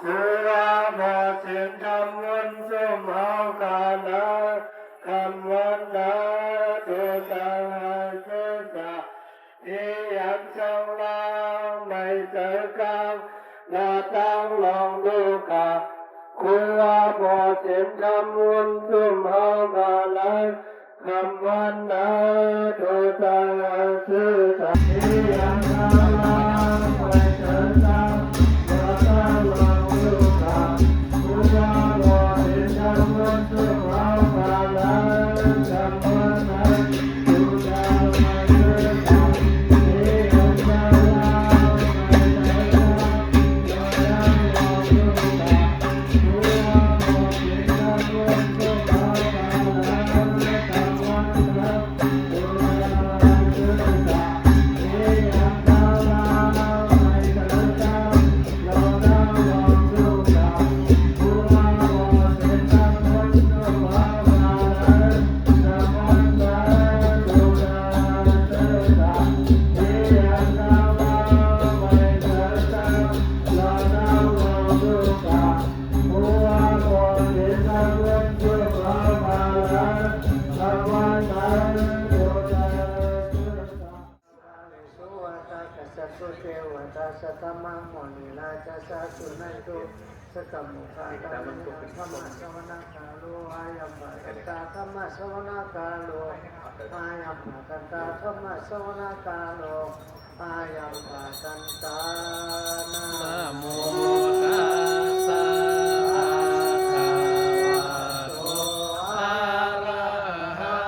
คือว่าบอเสียงคำวันสุ่มเฮากานะคำวันนะตุตังสุสะที่ยังช่างลาไม่เจอกางนาตั้งลองดูกาคือว่าบอเสียงคำวันสุ่มเฮากานะคำวันนะตุตังสุสะที่ยังช่างลาไม่เจอกางนาตั้งลองดูกาคือว่าบอเสียงคำวันสุ่มเฮากานะคำวันนะตุตังสุสะที่ยังช่างลาไม่เจอกางนาตั้งลองดูกาคือว่าบอเสียงคำวันสุ่มเฮากานะคำวันนะตุตังสุสะที่ยังช่างลาไม่เจอกางนาตั้งลองดูกาคือว่าบอเสียงคำวันสุ่มเฮากานะคำวันนะตุตังสุสะที่ยังช่างลาไม่เจอกางนาตั้งลองดูกาคือว่าบอเสียงคำวันสุ่มเฮากานะคำวันนะตุตังสุสะ สุวัตกัสสะสุเทวตาสัตมังโมนิราชสะสุนัยตุสกัมมุขะตามิธรรมะสวนาคาโลอายัมมะกันตาธรรมะสวนาคาโลอายัมมะกันตาธรรมะสวนาคาโลอายัมมะกันตานะ นะโมตัสสะภะคะวะโตอะระหะ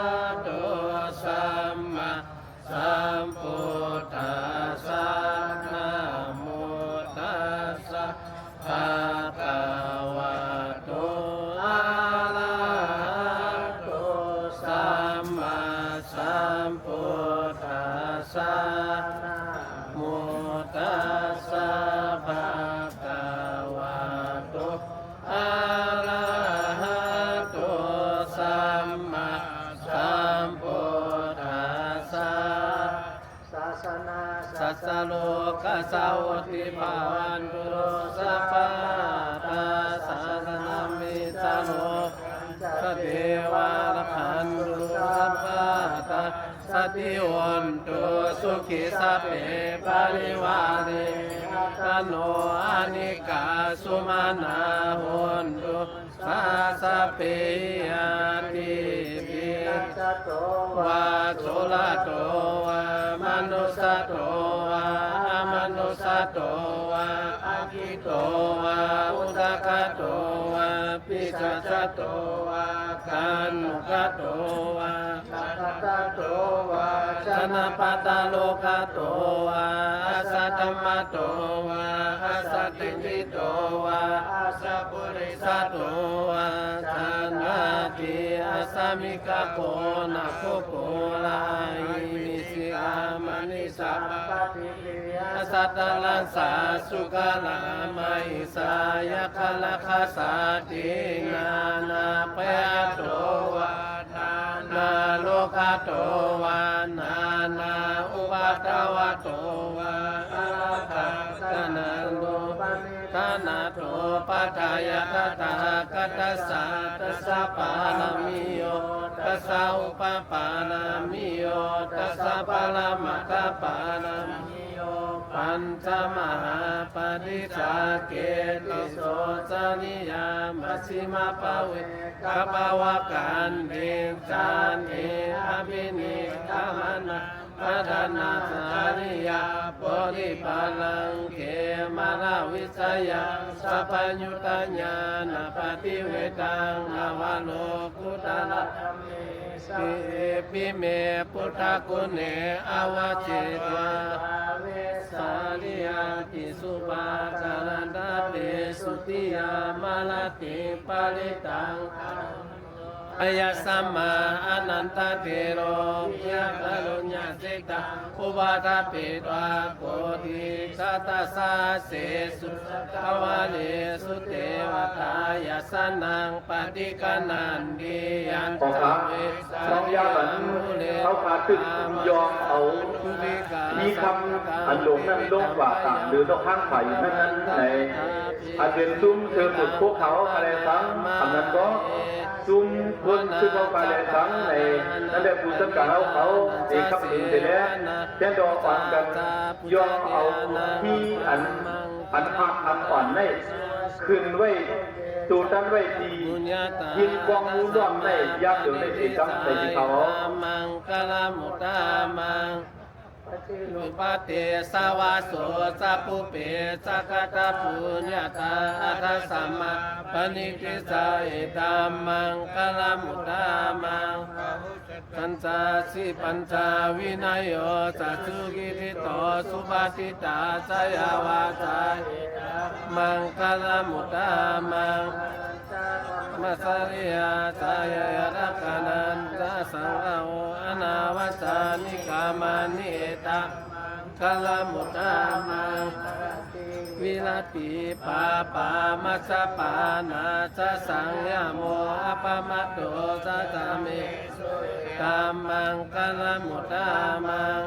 โตสัมมาสัมพุทธัสสะนะโมตัสสะภะคะวะโตอะระหะโตสัมมาสัมพุทธัสสะนะโมตัสสะภะคะวะโตอะระหะโตสัมมาสัมพุทธัสสะ ศาสนา สัสสะโลกสาวุติภาวันตุโรสัพพะตาสาสนามิสโลสเทวาลคันตุสัพพะตาสติวันตุสุขิสัพเพปริวาเรตโนอานิกาสุมาณาหุนตุสาสะเปยติปิ จโต วาโสลโตวามนุสโตวามนุสโตวาอาคิโตวาอุตกโตวาปิสัจโตวากันกโตวา สัตตะโตวา ชนะปัตตโลกโตวาอาสัตตมโตวาอาสัตติจิโตวาอาสัพพุริสโตวาชนะติอาสามิกโกนะโคโกลาอิมิสิอามานิสัพพะ ติปิยะ สัตตลังสาสุกาลามัยสายคลคาสาตินานาปยโตวานาโลกโตวานาอุปัตตวโตวาอาทัตนาโลปานิทานาโตปัฏฐายตถาคตสัตตสะปานามิโยตัสสะอุปปานามิโยตัสสะปะละมะตะปานามิโยปัญจมหาปฏิจจเกติโสจนิยามัชฌิมาปะเวกะปะวะกันเดจานเออภินิกามนะปัฏนาสาริยาโพธิปัลลังเขมาลวิสยังสัพพยุตญาณปฏิเวตังนวโลกุตระปิเมพุทธกุเนอวเจตวาเวสาลิยาติสุปาจารันตเตสุติยามาลติปาลิตัง อายสัมมาอนันตเทโรยะกรุญญาสิตาอุปาทปิตวาโกติสัตตสาเสสุตวาเลสุเทวตายาสนังปฏิกนันดียัน ของ ต พระ เวส น้องยาบันเขาขาดตึกยอมเอามีคำอันหลงนั่นลงกว่าต่างหรือต้องข้างฝ่ายนั่นนั้นในอาจเป็นซุ้มเชิงสุดพวกเขาอะไรทั้งคำนั้นก็ซุ้มคนซึ่งเขาไปอะไรทั้งในนั่นแหละผู้สังกัดเขาเองครับหนึ่งเสร็จแล้วแจ้งดอกฝันกันยอมเอาที่อันหักอันอ่อนได้ขึ้นไว้ตูตั้งไว้ดียิงกองมูล้อมได้ยากเดี๋ยวได้ตีจังในที่เขา มังกลมุตตามังลุปเตสาวาโสสัพพุเปสักตะปุญญาตาอัตสัมมาปณิทิสาเอตัมมังกลมุตตามังปัญจสิปัญจวินัยโยสัจจุกิริโตสุปฏิตาสยาวาจายมังกลมุตตามังมัสริยาสายยรักนันตสังฆโออนาวสานิกามานิเอตากลมุตตามังวิลาติปาปามัสสปานาจะสังยโมอปมะโตสัจเมกามังกลมุตตามัง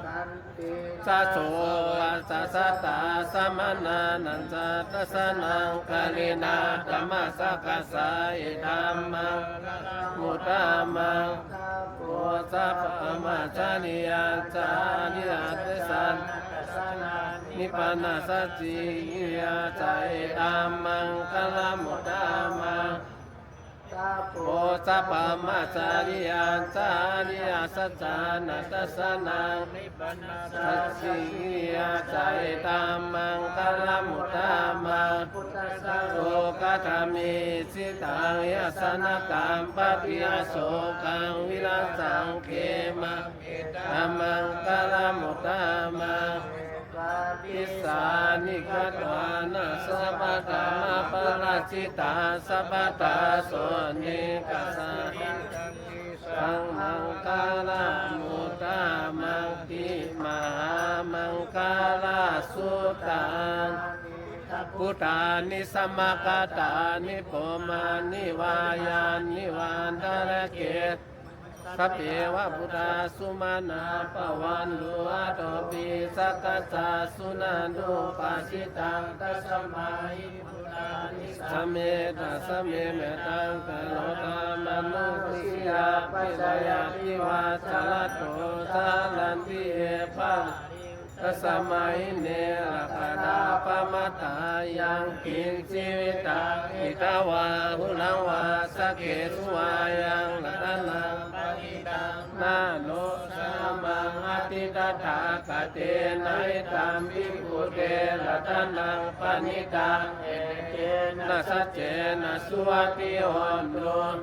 สัโสสัสตาสมนานันจะตัสนังกาลินาธรรมสักสายธรรมังมุตตามังโอสัพพมัจจานิยาจานิยาเตสันนิพพานาสัจจิยาใจธรรมังกลมุตตามังโอสัพพมัจจาริยาจาริยาสัจจานัตสนังสัจจิยาใจธรรมังกลมุตตามังโลกัตมิสิตังยสนกัมปปิยโสกังวิรัสสังเขมังธรรมังกลมุตตามังอิสานิกตวานาสัพพะมาปราชิตาสัพพตาโสนิกัสสะสังมังกาลมุตตามังติมหามังกาลสุตังพุทธานิสมกตานิโปมานิวายานิวันตะระเกตสัพเพวะพุทธาสุมาณาปวันดุอาโตปิสักกัสสะสุนันตุปัสสิตังตัสมาหิพุทธานิสัมเมตัสเมเมตังกโลตามนุสิยาปัจจยาติวาจลโตสาลันติเอปังตัสมัยเนรคดาปมัตตายังกินชีวิตาอิตาวาหุลังวาสเกสุวายังลัตนังปฏิตังนาโนสามังอติตถาคเตนะตัมภิกขุเตลัตนังปณิตังเอเจนะสัจเจนะสุวัติโอนโน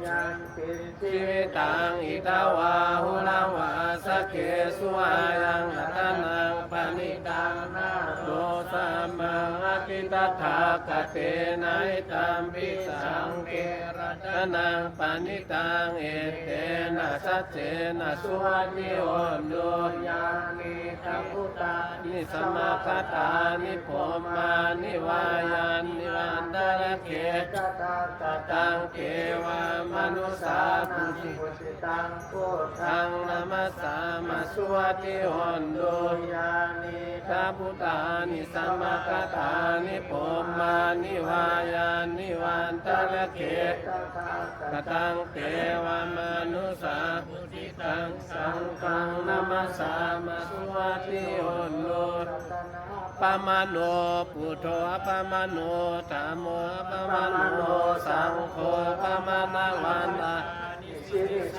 ยังกินชีวิตังอิตาวาหุลังวาสเกสุวายังลัตนังปณิตังนาโนสามังอติตถาคเตนะตัมภิกสังเกรัตนังปณิตังเอเตนะสัจเจนะสุวัติโอนโนยานิทัพพุตานิสมาคตานิโพมานิวายานิวันตระเกตตังเกวามนุสาปุจิตังโพธังนามัสสามาสุวัติโอนโนยานิทัพพุตานิสมาคตานิโพมานิวายานิวันตระเกตตังเกวามนุสาปุจิตังสังฆังนามัสสามาสุวัติโอนโนปะมะโนพุทโธปะมะโนธัมโมปะมะโนสังโฆปะมะนะวันตา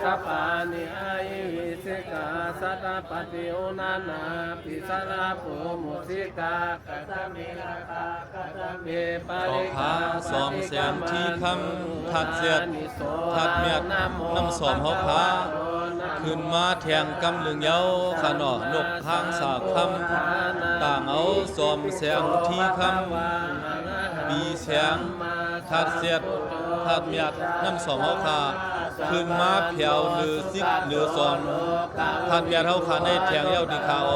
สัพพานิอายิวิสิกาสัตตปฏิโอนานาปิสราภูมุสิกากัตเมราคากัตเมปา ขอ ริ พาสอมแสงที่คำถัดเสียดถัดเมียดน้ำสอมเฮาพาขึ้นมาแทงกำลึงเย้าขนอนกทางสากคำต่างเอาสอมแสงที่คำปีแสง ทัดเสียดทัดเมียดน้ำสมเฮาขาขึ้นมาเพียวหรือซิกหรือสอนทัดเมียดเฮาขาในแทงเย้าดีขาโอ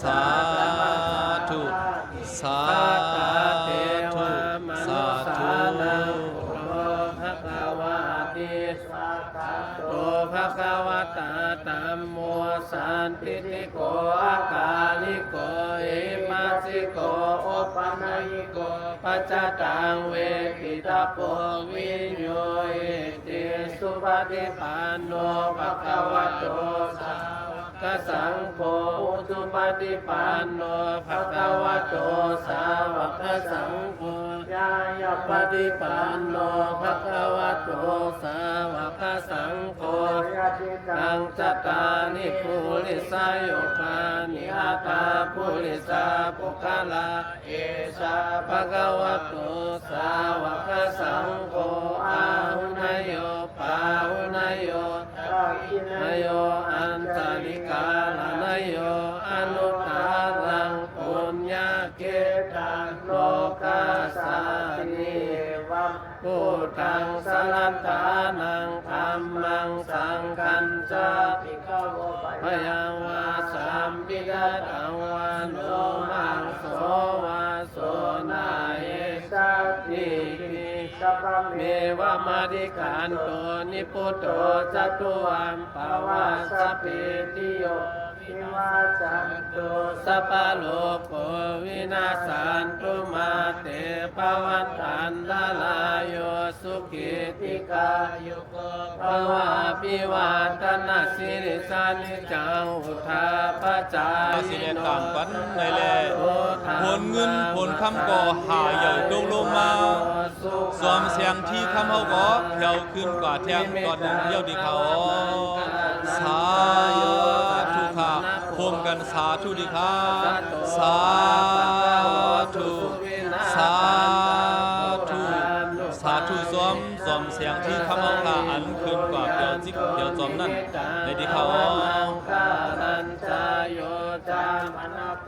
สาธุสาธุสาธุ โตภะคะวะตาธัมโมสันติติโกอาการิโกเอปัสสิโกโอปันญิโกปัจจตังเวทิตาโพวิญโยเอติสุปฏิปันโนภะคะวะโตสาวกสังโฆสุปฏิปันโนภะคะวะโตสาวกสังโฆญาญาปฏิปันโนภะคะวะโตสาวกสังโฆตังจัตตานิปุริสายุคานิอาตาปุริสาปุคลาเอสาภะคะวะโตสาวกสังโฆอาหุนโยปาหุนโยตักขินโยอันตริกาลนโยอนุตตรังปุญญเกตังโลกาสานิวัมพุทธังสรันตานังธัมมังสังฆัญจาภิกขโวพยังวาสัมปิดาตังวาโนมังโสวาโสนาเอสัตติสัพพะเมวะมาดิกันโตนิพุตโตจตุอัมปวาสพเพติโยวิวาจันตุสัพพะโลกโควินาสันตุมาเตปวันตันตลายโยสุขิติกายุโกภวะปิวาตนาสิริสานิจังอุทาปจา เอา ย สิได้ โน ตามกันในแลผลเงินผลคำก่อหาเหย่าดงลงมาสวมเสียงที่คำเฮาก็เพียวขึ้นกว่าเที่ยงก่อนหนึ่งเย้าดีเขาสาธุค่ะพร้อมกันสาธุดีค่ะสาธุสาธุสาธุสวมเสียงที่คำเฮาค่ะอันขึ้นกว่าเพียวจิกเพียวจอมนั่นในดีเขา รัญจายโยจามนะโพ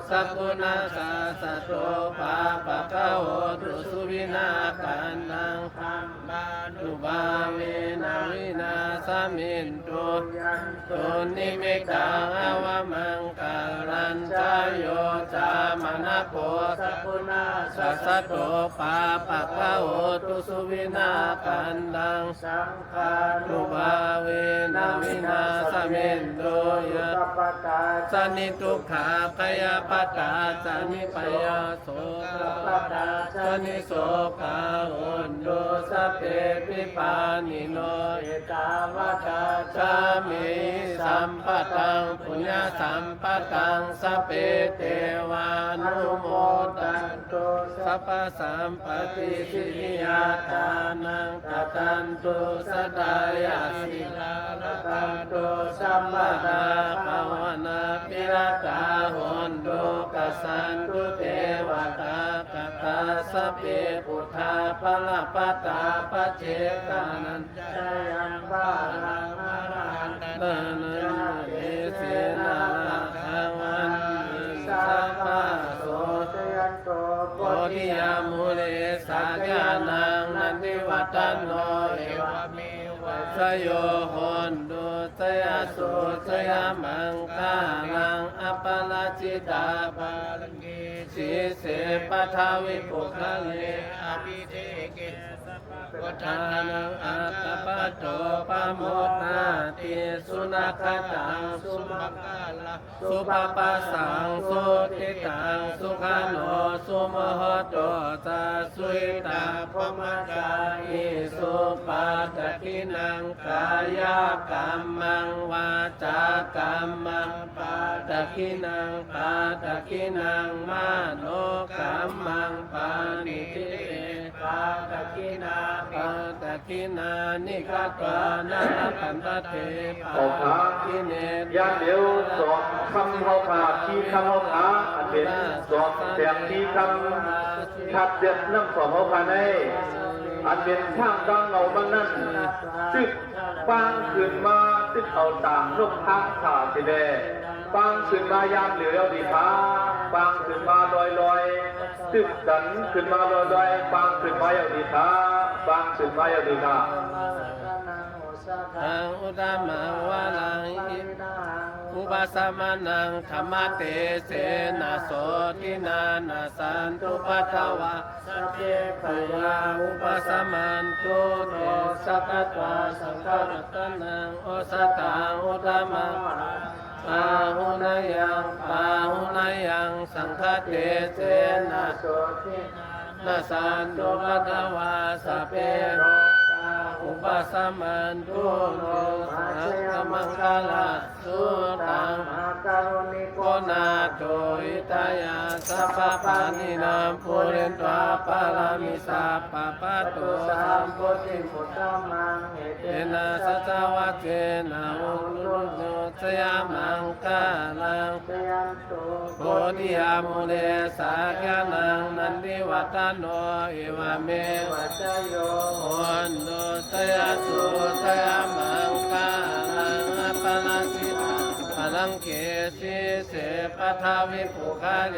สักกุณาสาสะโตปาปะคะโหตุสุวินากันนังธัมมานุบาเวนะวินาสมินตุยันตุนิมิตังอวมังการัญจายโยจามนะโพสักกุณาสาสะโตปาปะคะโหตุสุวินากันนังสังฆานุบาเวนะวินาสมินตุยันปตาสนิทุกขาพยาปตาสนิปยาโสปตาสนิโสภาหุนโดสเปปิปานิโนเอตาวตาจามิสัมปตังปุญญสัมปตังสเปเทวานุโมตันตุสัพพสัมปติสิยาทานังตตันตุสดายาสิลาลตันตุสัมปตาภาวนาปิรตาหุนโดกัสสันตุเทวตากตาสเปพุทธาภลปตาปเจกานันจายังบาลังมารันตานันเอเสนาคังวันสัพพะโสตยันโตโพธิยามุเลสากานังนันติวัตโนเอวะเมวัสโยหนตุสยสุสยมังคาลังอัปปลาจิตาบาลังเกสิเสปทาวิปุคเลอภิเทเกวัฏานังอัตตปัตโตปะโมทนาติสุนัขตังสุมังคลาสุปปัสสังสุติตังสุขาโนสุมหโตตาสุยตาพมจาอิสุปัตตคินังกายกรรมังวาจากรรมังปัตตคินังปัตตคินังมโนกรรมังปานิทิปัตตคินาปัตตคินานิกัตวานาปันตเท ออกขาญาติเดียวสอบคำเฮาขาที่คำเฮาขาอันเป็นสอบเสียงที่คำทัดเสียงน้ำสอบเฮาขาในอันเป็นช่างดังเงาบางนั้นซึกปางขึ้นมาซึกเอาต่างนกทางขาสิแดปางขึ้นมายามเหลือดีฟ้า ปางขึ้นมาลอยตึกสันขึ้นมาลอยปางขึ้นมาอย่างดีค่ะปางขึ้นมาอย่างดีค่ะ อังอุตมะวะลังอิอุปสมานังธรรมเตเสนะโสตินานะสันตุปัตตวะสัพเพปุราอุปสมันตุเตสัพพะสังฆรัตนังโอสตังอุตมะปาหุนายังสังฆเตเสนะโสตินาสันตุปัตตวะสัพเพอุปสมันตุโนสัจมังคลาสุตังโกนาโตอิตายาสัพพะนินามปุเรนตวาปารามิสัพพะปัตโตสัมโพธิมุตตมังเอนะสัจวัจเจนะอุลุโนสยามังคาลังโพธิยามุเลสากานังนันติวัตโนเอวเมวัจโยโหนโนสยาสุสยามังคาลังอปนาสิพลังเกสิเสปทาวิปุคาเร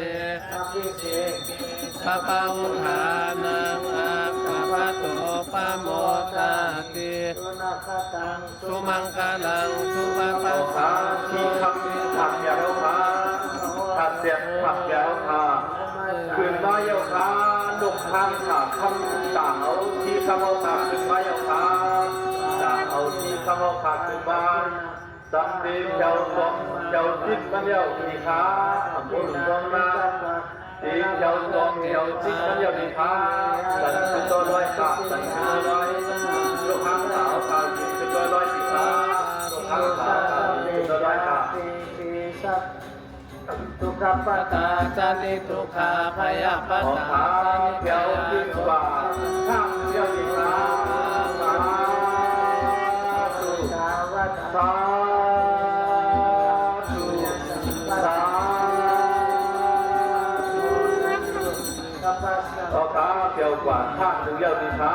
อภิเสกปะปะอุทานังอาภะปะโตปะโมตาติสุมังคลังสุปะปะ สาที่คำผักยาวขาถัดเสียงผักยาวขาขึ้นมาเยาวขาลุกทางขาคำต่างเอาที่คำเอาขาขึ้นมาเยาวขาต่างเอาที่คำเอาขาขึ้นมาสัมดีเจ้าสมเจ้าจิตมันเยาวดีขาบุญตรงนาดีเจ้าสมเจ้าจิตมันเยาวดีขาสันติตัวลอยขาสันติตัวลอยลุกทางขาเอาขาขึ้นตัวลอยดีขาลุกทางขาขึ้นตัวลอยขา ทุกขปตาจันติทุกขาพยาป ขอ ตา ขาเกี่ยวที่กว่าข้างเกี่ยวที่ขาสาธุสาธุสาธุขอขาเกี่ยวกว่าข้างถึงเกี่ยวที่ขา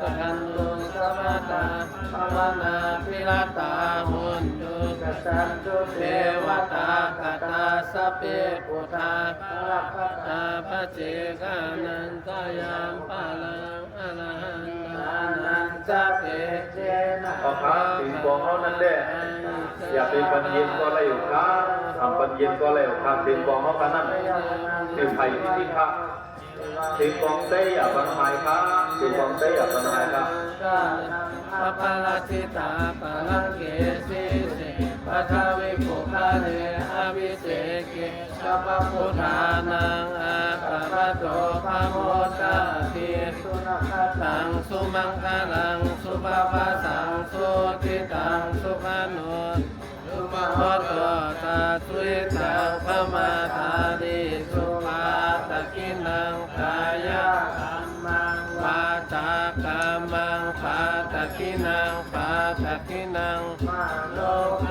ตกันตุสัมมาตาภาวนาพิรตาหุนตุกสันตุเทวตากตาสัพเพปุถาตาปเจกานันตายามปาลังอรหันตานันจะเตเจนะ ขอขาถึงบอกเขานั่นแหละอย่าเป็นปัญญ์ก็เลยขาทำปัญญ์ก็เลยขาถึงบอกเขากันนั่นถึงไทยที่ขาถึงกองเต้อย่าบังหายขาถึงกองเต้อย่าบังหายขา ปะปะละจิตาปะลังเกสิเสปะทาวิปุคาเรอภิเสเกสัพพะพุทธานังอาคาปะโตปะโมตาติสุนัขตังสุมังคลังสุปปะสังสุติตังสุขโนสุปะโหโตตาสุอิตังพมาทาดิสุภาตะกินังกายะกัมมังวาจากัมมังปาตะกินังปาตะกินังมาโล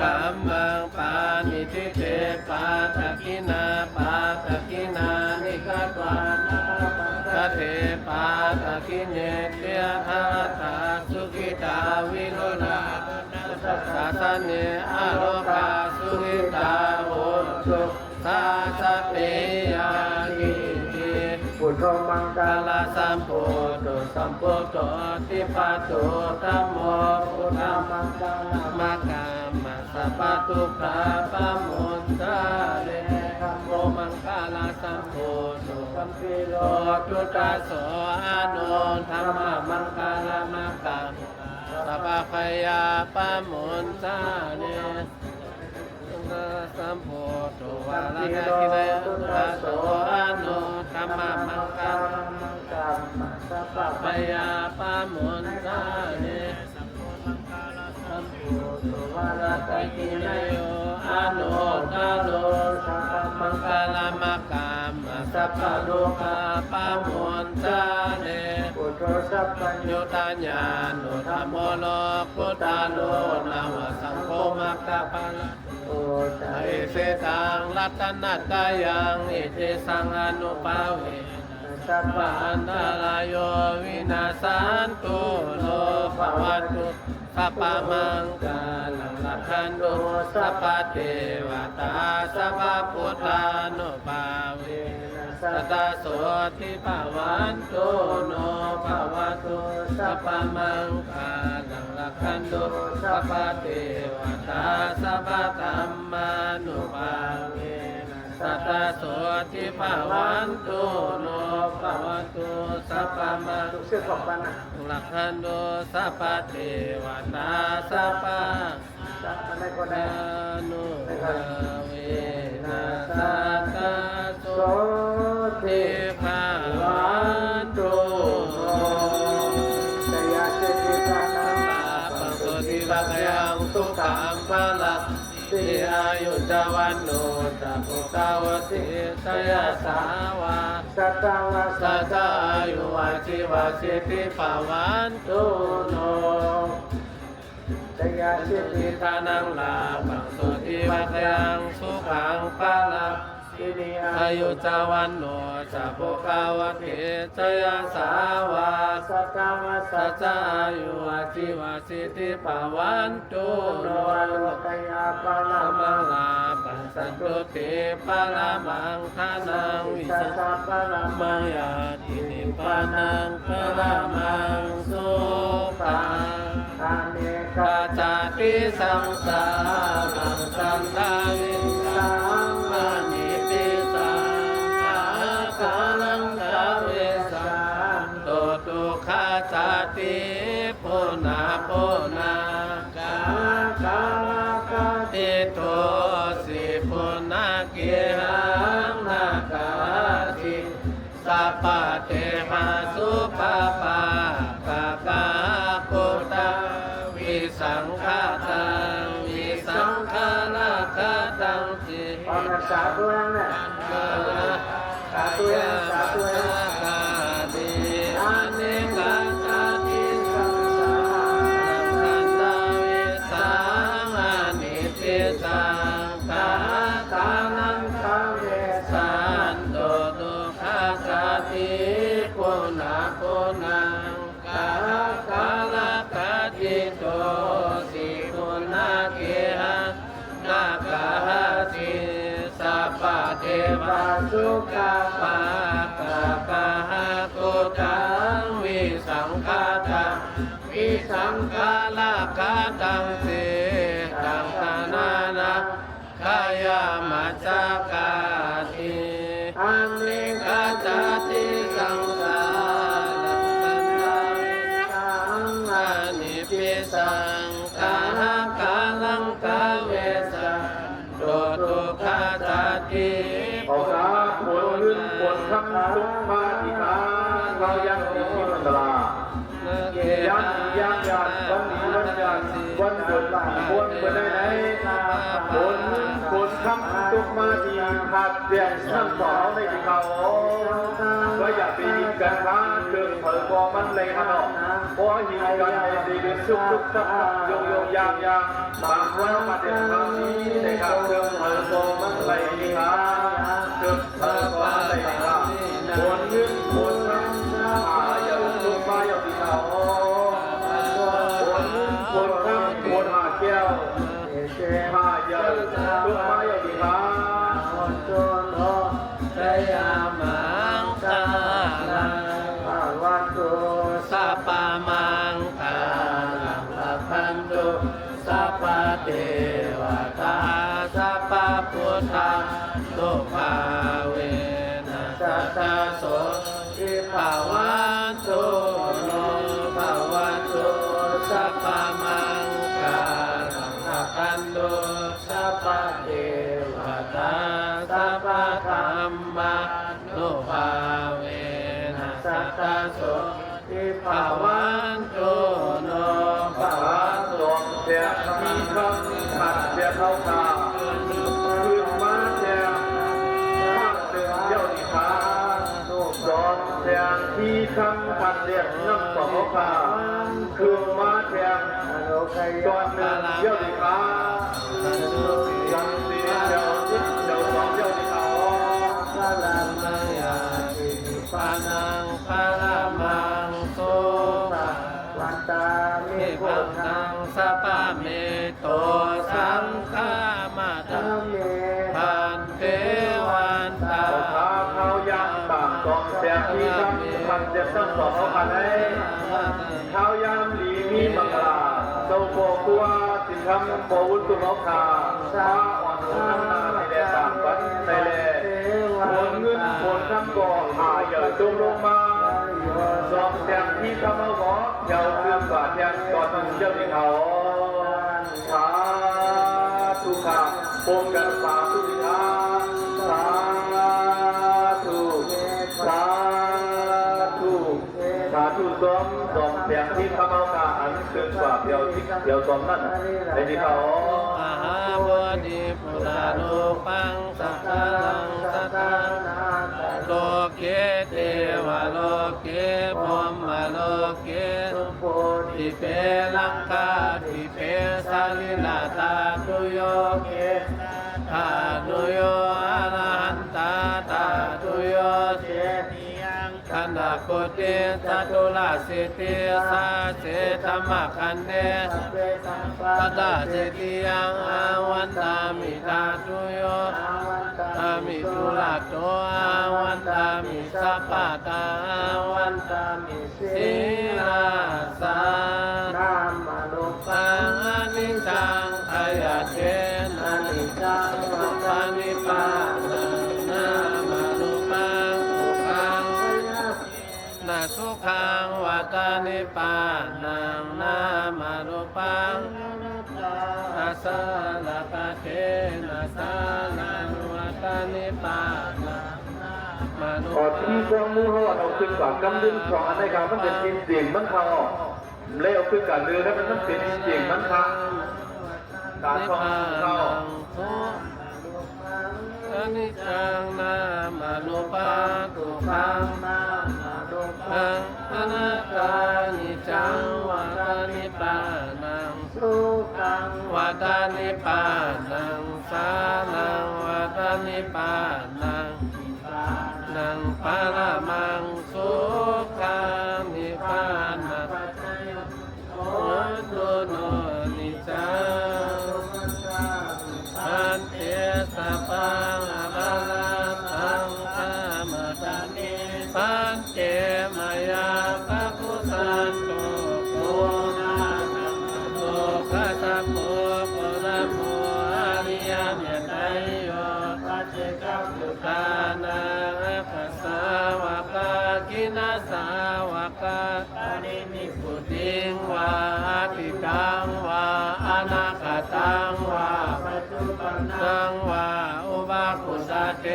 กัมมังปานิทิเตปาตะกินาปาตะกินานิกัตวานาปะเทปาตะกิเนเตียอาตาสุขิตาวิโรนาสาสเนอโลกาสุขิตาโหตุสาสเปยากิติพุทโธมังกาลสัมโพธิสัมโพธิติปัสโสธัมโมพุทธมังกาลมังกามาสัพพทุกขาปะมุนตาเรธัมโมมังกาลสัมโพธิสัมปิโลจุตาโสอานุธัมมมังกาลมังกาสัพพะพยาปะมุนตาเรสัมโพธิวาลานาคินายตุตาโสอานุธัมมมังกาลมังกาสัพพะพยาปะมุนตาเรสัมโพธิวาลานาคินายอานุกาโลสัพพะมังกาลมังกาสัพพะโลกาปะมุนตาเรพุทโธสัพพัญญุตาญาณุธัมโมโลพุทธาโลนาวสังโฆมัคคะปะละโอไตเสตังรัตนัตตายังอิติสังอนุภาเวสัพพะอันตรายโยวินาสันตุโลภวัตุส สัพพมังคาลังลักขันตุสัพพเทวตาสัพพพุทธานุภาเวนะสัตตโสทิภวันโตโนภวตุสัพพมังคาลังลักขันตุสัพพเทวตาสัพพธัมมานุภาเวนะสัตตโสทิภวันโตโนภวตุสัพพมัง เสื้อสองปันนะ ลักขันโตสัพพเทวตาสัพพ ไม่ก็ได้ นุภาเวนะสัตตโส โส ทิ ทิ ภาวันโต แต่ยาเสติกานัง ปัสสติภะยังสุขังพลังติอายุจวันโนจักขุตาวติสยาสาวา สัตตวา สั สั จ ต จายุวาจิวาสิติภาวันโตโน แต่ยาเสติ ทิทานังลาปังสุติภะยังสุขังพลัง กิริยา อายุจาวันโนจักขุตาวติสยาสาวา สัตตวาสั สั ต จจายุวาจิวาสิติภาวันโต โน โน อันโลกยาปา ธร ลาร ม มัง ลาปัสสันตุติปะละมังทานังวิ สั สั ต ส ตปาลามั มั ง งยาตินิปานังปะละมังสุปัง อาเนกา กาจาติสังสารังสันตาวิสังมานิปิสังกาคาลังกาเวสังโตตุขาจาติปุนาปุนากา คาลาคา ติโตสิปุนาเกหังนากาติสัพพะเทหาสุปปากากาโกตาวิสังฆาตังวิสังฆาราคาตังสิ ออกสาตัวยังเนี่ยสาตัวยังสาตัวยัง กาติอานิกาจาติสังสารังสันตาวิสังอานิปิสังกาคานังคาเวสันโตตุขาจาติปุนาปุนังกาคาลาคาติโตสิปุนาเกหังนาคาติสัพพะเทวาสุขปากากาโกตังวิสังฆาตังวิสังฆาลาคาตังเสตังตานานาคายามัจจกาติอานิกาจาติสังสารังสันตาวิสังอานิปิสังกาคาลังกาเวสังโตตุขาจาติ ออกสาผลขึ้นผลคำสุขมาติคาเรายังมีที่มันตลายันยันยันวันนี้วันยันวันเกิดวันเมื่อไหนไหนผลคำสุขมาทีขาดเสียงน้ำสองในที่เขาก็อย่าไปหินกันค้าเกินเผยกองมันเลยนะเนาะเพราะหินกันในดีเดือดสุขสุขสักโยงโยงยางยางบางวันมาเด็ดคำนี้ในการเกินเผยกองมันเลยนี่ครับเกินเผยกองเลยครับผลยืนผลคำหาอย่าลงมาอย่าที่เขาผลคำผลหาแก้วหาอย่าลงมาอย่าที่เขา โจโน สยามังคาลัง ภาวันตุ สัพพมังคาลังลักขันตุสัพพเทวตาสัพพพุทธานุภาเวนะสัตตโสทิภาวันตุโนภาวันตุสัพพมังคาลังลักขันตุสัพพเทวตาสัพพธัมมานุภาเวนะสัตตโสทิภาวันตุโนภาวันตุ เสียที่คำขัดเสียเข้าตาคือมาเสียข้างเดินเย้าดีขาจอมเสียที่คำขัดเสียน้ำสองขาคือมาเสีย โลก จอมเดินเย้าดีขายังสีเจ้าทิศเจ้าสองเย้าดีขา พาลามั มายาติปานังปารามังโสภะ วันตามิ เม โก ปัง ทั นั ง ง ที่ทำพันเจ็บต้องสอบเอาพันให้เท้ายามหลีมีมังลาเจ้าโบกัวสิทำโบวุตุนกขาชาอ่อนหัวน้ำนาในแดนต่างวันในแลโอนเงินโอนคำก่อหาอย่าจมลงมาสอบแทนที่ทำเอาหมอเจ้าเรื่องบาดแทนก่อนเจ้าที่เขาสาธุค่ะโปงกันสาธุทิทาสาธุสาธุสาธุสมแทนที่ทำเอากาอันเกินกว่าเดียวสมนั่นในที่เขามหาบดีปุรานุปังสัพพังสัทธาโลเกเทวโลเกพรหมโลเกทิเปลังกาทิเปสาลิลาตาตุโยเกธาตุโยอะระหันตาตาตุโยเสติยังขันธโกติสัตุลาสิติสาเสธรรมขันเนสัตตาสิติยังอาวันตามิตาตุโยอามิตุลาโตอาวันตามิสัพพะตาอาวันตามิสีลาสานามานุปังอนิจจังอายะเทนะนิจจังวัฏานิปานามานุปังสุขังนาสุขังวัฏานิปานังนามานุปังนาสาลกะเทนะสาลังวัฏานิปานังขอที่กองมือห่อเอาขึ้นกว่ากำดึงสองอันในการมันเป็นจริงจริงมันเขาเลี้ยวขึ้นกันเรือแล้วมันต้องเป็นจริงมันค่ะการท่องเข้าอนิจจังนามานุปังทุกขังนามานุปังอนัตตานิจังวัฏานิปานังสุขังวัฏานิปานังสานังวัฏานิปานังนังปารามังสุขังนิพพานังโอตุโนนิจังอันเทสัพพังอาบาลาตังธรรมตานิปัญเจมายาภะคุสันโตโกนาคัมโตคัสสะโพปะระโมอริยเมตไตโยปัจเจกพุทธานังอัสสาวกะกินาสาวกะปรินิพพุติงวาติตังวาอนาคตังวาปัจจุบันนังวาอุบาคุสะเท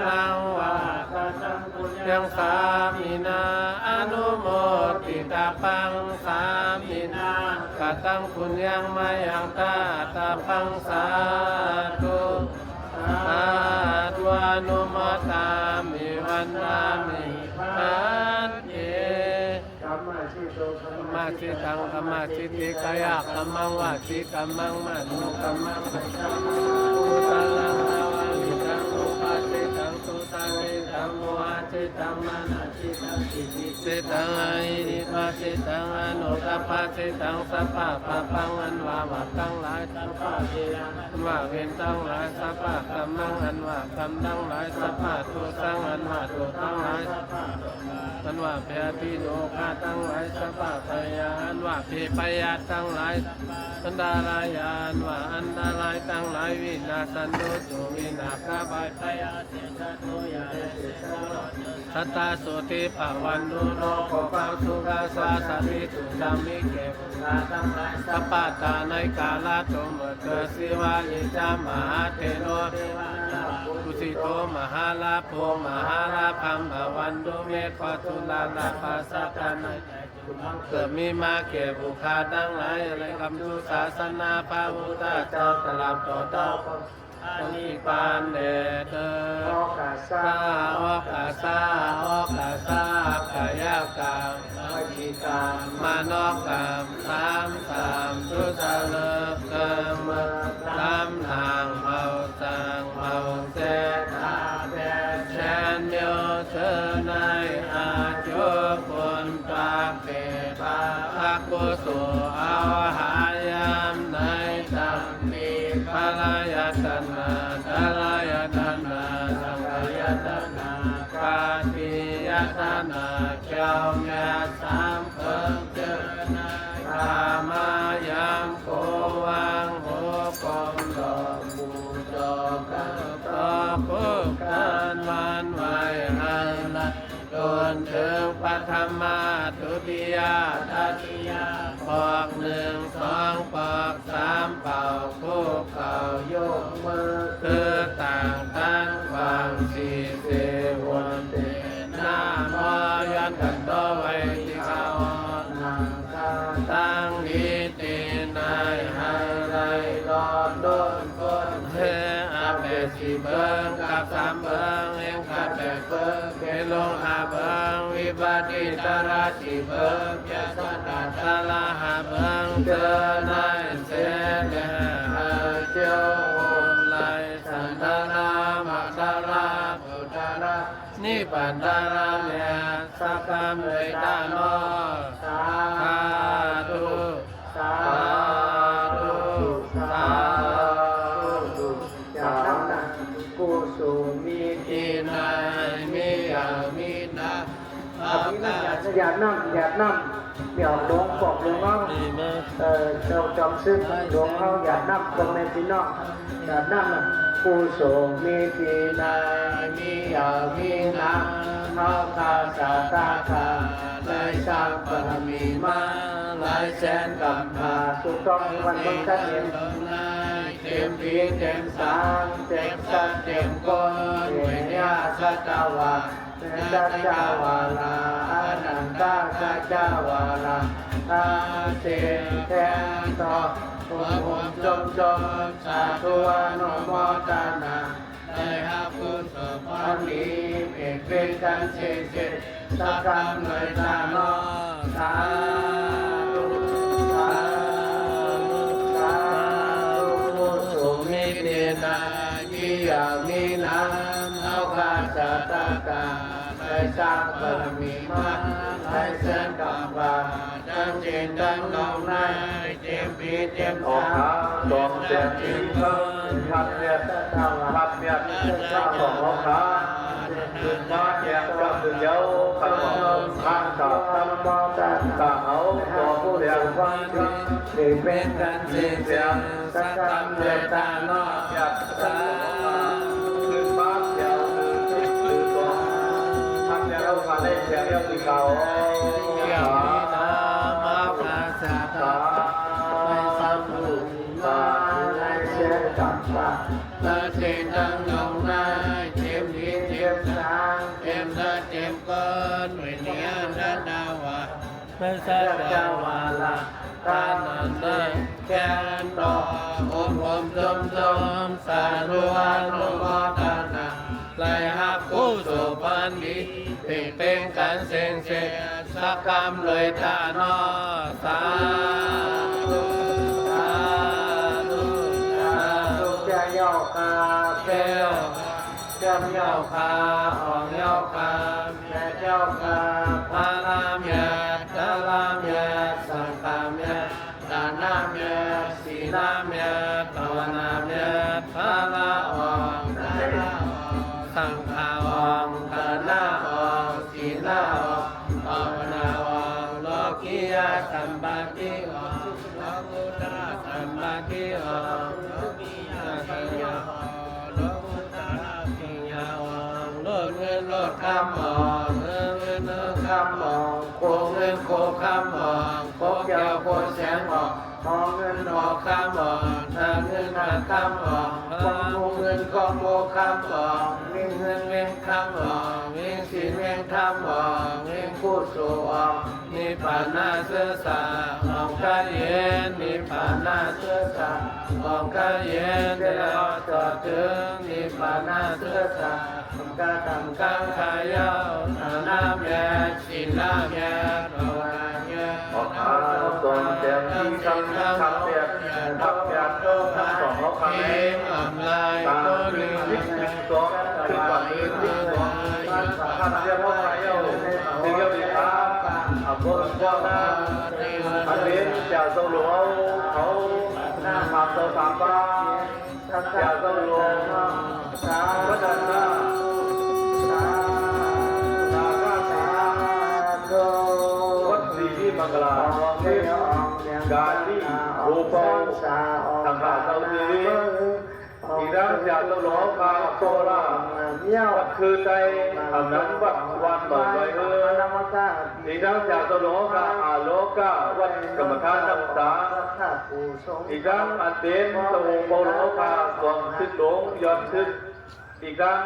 รังวายังสามินาอนุโมติตาปังสามินากตังปุญญังมายังตาตาปังสาธุสาธุอนุโมทามิวันนามิปันเตมาจิตังธรรมจิติกายะกัมมังวาจิกัมมังมโนกัมมังอุตลังนาวามิตังอุปาจิตังสุตังจิตังโมหะจิตังมานะจิตังจิติจิตังอิริปัสจิตังอนุตตปัสจิตังสัพพะปะปังอันวาวัตตังหลายสัพพะเทยังว่าเวนตังหลายสัพพะกัมมังอันว่ากรรมตังหลายสัพพะทุสังอันว่าทุตังหลายสัพพะอันว่าเพียพิโนคาตั้งหลายสัพพะพยาอันว่าเพปยาตั้งหลายอันดารายาอันว่าอันดารายตั้งหลายวินาสันโดตุวินาคาบายพยาเสสะโตยาเสสะโลสัตตาสุติปะวันดุโนโกปังสุขาสาสติสุสัมมิเกปุสาตั้งหลายสัพพะตาในกาลโตมะเกสิวาลิจามหาเทโนกุสิโตมหาลาโภมหาลาภัมภวันดุเมฆตุลาลาภาสัตตานัยเกิดมีมาเก็บบุคาตั้งหลายอะไรคำดูศาสนาพระพุทธเจ้าตลาดต่อเต้าอันนี้ปานเดเตออกาซาออกาซาออกาซากายกรรมวิจิกรรมมโนกรรมสามทุสะเลิกกรรมลำทางเมาจังเมาเสตาแดดแชนโยเธอในอาจุบุญปากเปปาอากุสุเอาหายามในตัมปีพลายตนาดลายตนาสังขยตนาปาติย ตนาเจ้าแม่สามเพิ่งเจอนาธามายามโกวังโหกมดอกบูจอกต่อผู้กันวันไหวให้ละจนถึงปัทมาทุติยาตติยาปอกหนึ่งสองปอกสามเป่าคู่เป่ายกมือคือต่างตั้งความสี่เสวนเตหน้ามอยันกันต่อไว้ที่เขานังกาตั้งนิตินายให้ไรรอดโดนคนเทอาเปสิเบิงกับสามเบิงเองกับแบกเบิงเกลงอาเบิงวิบัติตาราสิเบิงยาสนาตาลาหาเบิงเจอนายเสเดหาเจ้าไลสันตารามัตตาราปุตตารานิปันตาราเมียสักกามเลยตาโนสาธุสาธุสาธุจากนั้นกุสุมีทีนายมีอามีนาอาภินันอยากนั่งเดี๋ยวหลวงบอกหลวงน้องเจ้าจอมซึ่งหลวงเขาอยากนั่งตรงในพี่น้องอยากนั่งกุสุมีทีนายมีอามีนาเขาคาสาตาคาได้สร้างบารมีมาหลายแสนกำพาสุกต้องวันบังคับเห็นเต็มปีเต็มสางเต็มสัตเต็มก้นเวียสัจวาสัจวาลาอนันตาสัจวาลาอาเสแทนต่อหัวผมจมสาธุอนุโมทนาได้ฮับคุณสมบัติเป็นกันเสียสักคำเลยตาโนสาธุสาธุสาธุสุมิเดนายิยามินาเอาคาจตากาได้สร้างบารมีมาได้เส้นกับว่าดังจินดังนองนายเต็มปีเต็ม ออกหาดอกเสียงจริงก็ทับเนี่ยข้าของออกหาขึ้นมาแยกกับขึ้นเยาขนมข้างกับตำมอตันตาเอาตัวผู้เดียวฟังที่เป็นกันเสียงสักคำเลยตาโน อยากสาขึ้นมาเดียวคือตัวทำเนี่ยเรามาได้เสียงเรียกที่เขา เกี่ยวมีนามาภาษาตาไม่ซ้ำลูกมาในเสียกับตาละเจนดังนองนายเต็มดีเต็มสางเต็มละเต็มก้อนเวียนดานาวาไม่ใช่เจ้าวาลาตานันเนแค่รอผมจมสาธุอนุโมทนาไล่ฮับผู้สุปันดีเป็นกันเสียงสักคำเลยตาโนสาธุสาธุสาธุจะยกคาเก้วจำยกคาของยกคาแม่เจ้าคาพาลามยาตาลามยาสังฆามยาดานามยาสีนามยาตวนามยาพาลาอองตาลาสังฆาอองตาลาอองสีลาอองภาวนาอองโลกิยาสัมปติอองโลกุตระสัมปติอองโลกิยาสัญญาอองโลกุตระปิญญาอองโลดเงินโลดคำอองเงินคำอองโคเงินโคคำอองโคแก้วโคแสงอองขอเงินออกคำอองถ้าเงินหาคำอองของโมเงินของโมคำอองวิ่งเงินเว้งคำอองวิ่งศีลเว้งธรรมอองวิ่งพูดสู่อองนิพพานาเสื้อสาอองกายเย็นนิพพานาเสื้อสาอองกายเย็นได้รอต่อถึงนิพพานาเสื้อสาองกาทำกังขายาวนาเมียศีลาเมียภาวนาเมีย ออกหาตนเสียงที่คำเสียงทับยาโตทั้งสองเขาคำนี้ตาคือยิ่งตัวคือก่อนนี้ยิ่งตัวท่านเรียกว่าใครเอาถึงเรียกดีครับอาบุญเจ้าหน้าอันนี้จะต้องรู้เขาหน้ามาตัวสามป้าจะต้องรู้พระจันทร์ ตโลกาโซราวัดคือใจอันนั้นวัดวันบ่อยเลยอีกทั้งจากตโลกาอาโลกาวัดกรรมฐานนักษาอีกทั้งอันเต็มตะวงโปโลกาสองทึกหลงย้อนทึกอีกทั้ง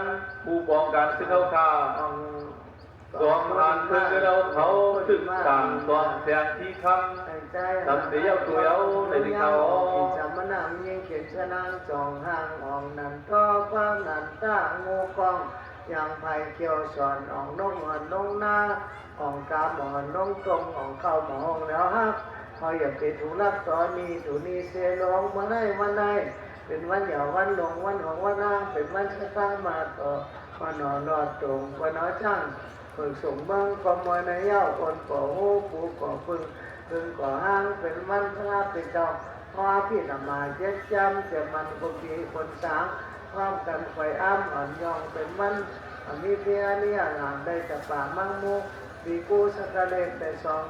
ผู้ปองการทึกเขาคาสองผ่านทึกเราเขาทึกต่างสองแสงที่คำทำเสียวตัวเอาในที่เขาจำมันนั่งยิงเขียนชนะจองห่างอองนันก็ความนันตางูกองอย่างไผ่เกี่ยวสอนอองนงหันนงหน้าอองกาหมอนนงตรงอองเข้าหมองแล้วฮักพออย่าไปถูรักตอนนี้ถูนี้เสียลงมาได้วันใดเป็นวันเหยาวันหลงวันของวันนางเป็นวันชะตามาต่อวันนอนนอดตรงวันนอช่างฝึกส่งบ้างความมวยในเย้าคนก่อหูปูก่อพึ่งก่อห้างเป็นวันพระเป็นเจ้าพอพี่นำมาเจ็ดจำเจ็บมันคนดีคนสางพร้อมกันไฟอ้ำอ่อนยองเป็นมันมีเพียนี่หลังได้แต่ป่ามังมูปีกูสักเล่นแต่สอง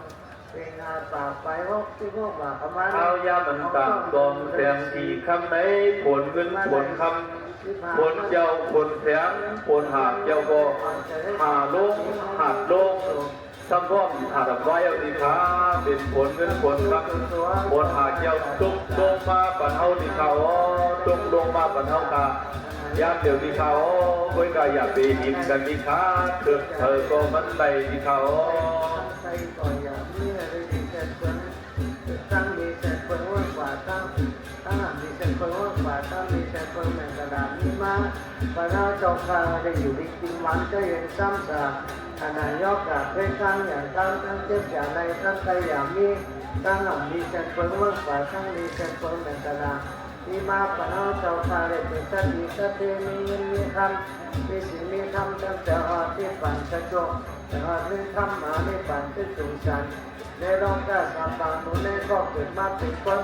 เป็นงานป่าไปฮกที่พวกป่าประมาณเอายามันต่างกองแสงที่คำไหนผลเงินผลคำผลเจ้าผลแสงผลหาดเจ้าก็หาลงหาดลงซ้ำร้อมหาดไว้เอาดีค้าเป็นผลเงินผลคำผลหาดเจ้าจุกลงมาปันเฮาดีเขาจุกลงมาปันเฮาคายามเดี๋ยวดีเขาเพื่อก็อย่าไปหินกันดีค้าเถิดเธอก็มันไปดีเขาตั้งมีเศษคนว่างกว่าตั้งมีเศษคนว่างกว่าตั้งมีเศษคนแมงกระดาษนี้มาพระราชคาได้อยู่จริงวันจะเห็นซ้ำซากขณะยกกับเพศตั้งอย่างตั้งเจ็บอย่างใดตั้งใจอย่างนี้ตั้งมีเศษคนว่างกว่าตั้งมีเศษคนแมงกระดาษนี้มาพระราชคาได้เป็นสัตว์มีสติมีเงินมีคำมีสิ่งมีคำตั้งแต่หอดที่ปั่นกระจกแต่หอดเรื่องคำมาในปั่นที่สูงชันในรองกาสามบางหนูในก็เกิดมาเป็นคน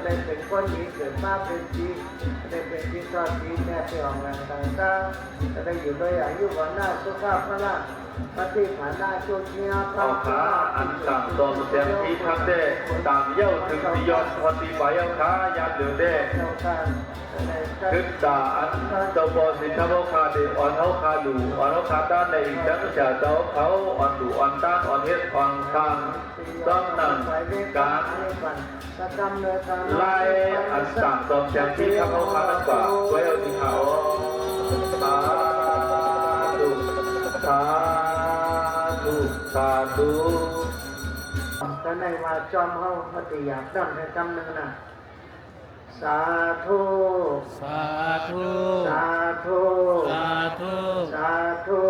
ได้เป็นคนนี้เกิดมาเป็นจีได้เป็นจีทอดจีแม่ที่ออกแรงต่างๆจะได้อยู่โดยอายุวันหน้าสุขภาพพระปฏิภาณาจุดเนียพระขาอันต่างตอมแสงที่ทำได้ตามเย้าถึงที่ยอดพอดีไปเอาขายาเหลือได้ขึ้นตาอันเจ้าบอสิทธิ์เขาขาดอ่อนเขาขาดูอ่อนเขาขาด้านในอีกทั้งจะเจ้าเขาอ่อนดูอ่อนด้านอ่อนเฮ็ดอ่อนทางต้องนั่งการไล่อันต่างตอมแสงที่ทำเขาขาดกว่าไว้เอาที่เขาสาธุสาธุสาธุก็ในว่าจอมเขาปฏิญาณตั้งแต่จำหนึ่งนะสาธุสาธุสาธุสาธุสาธุ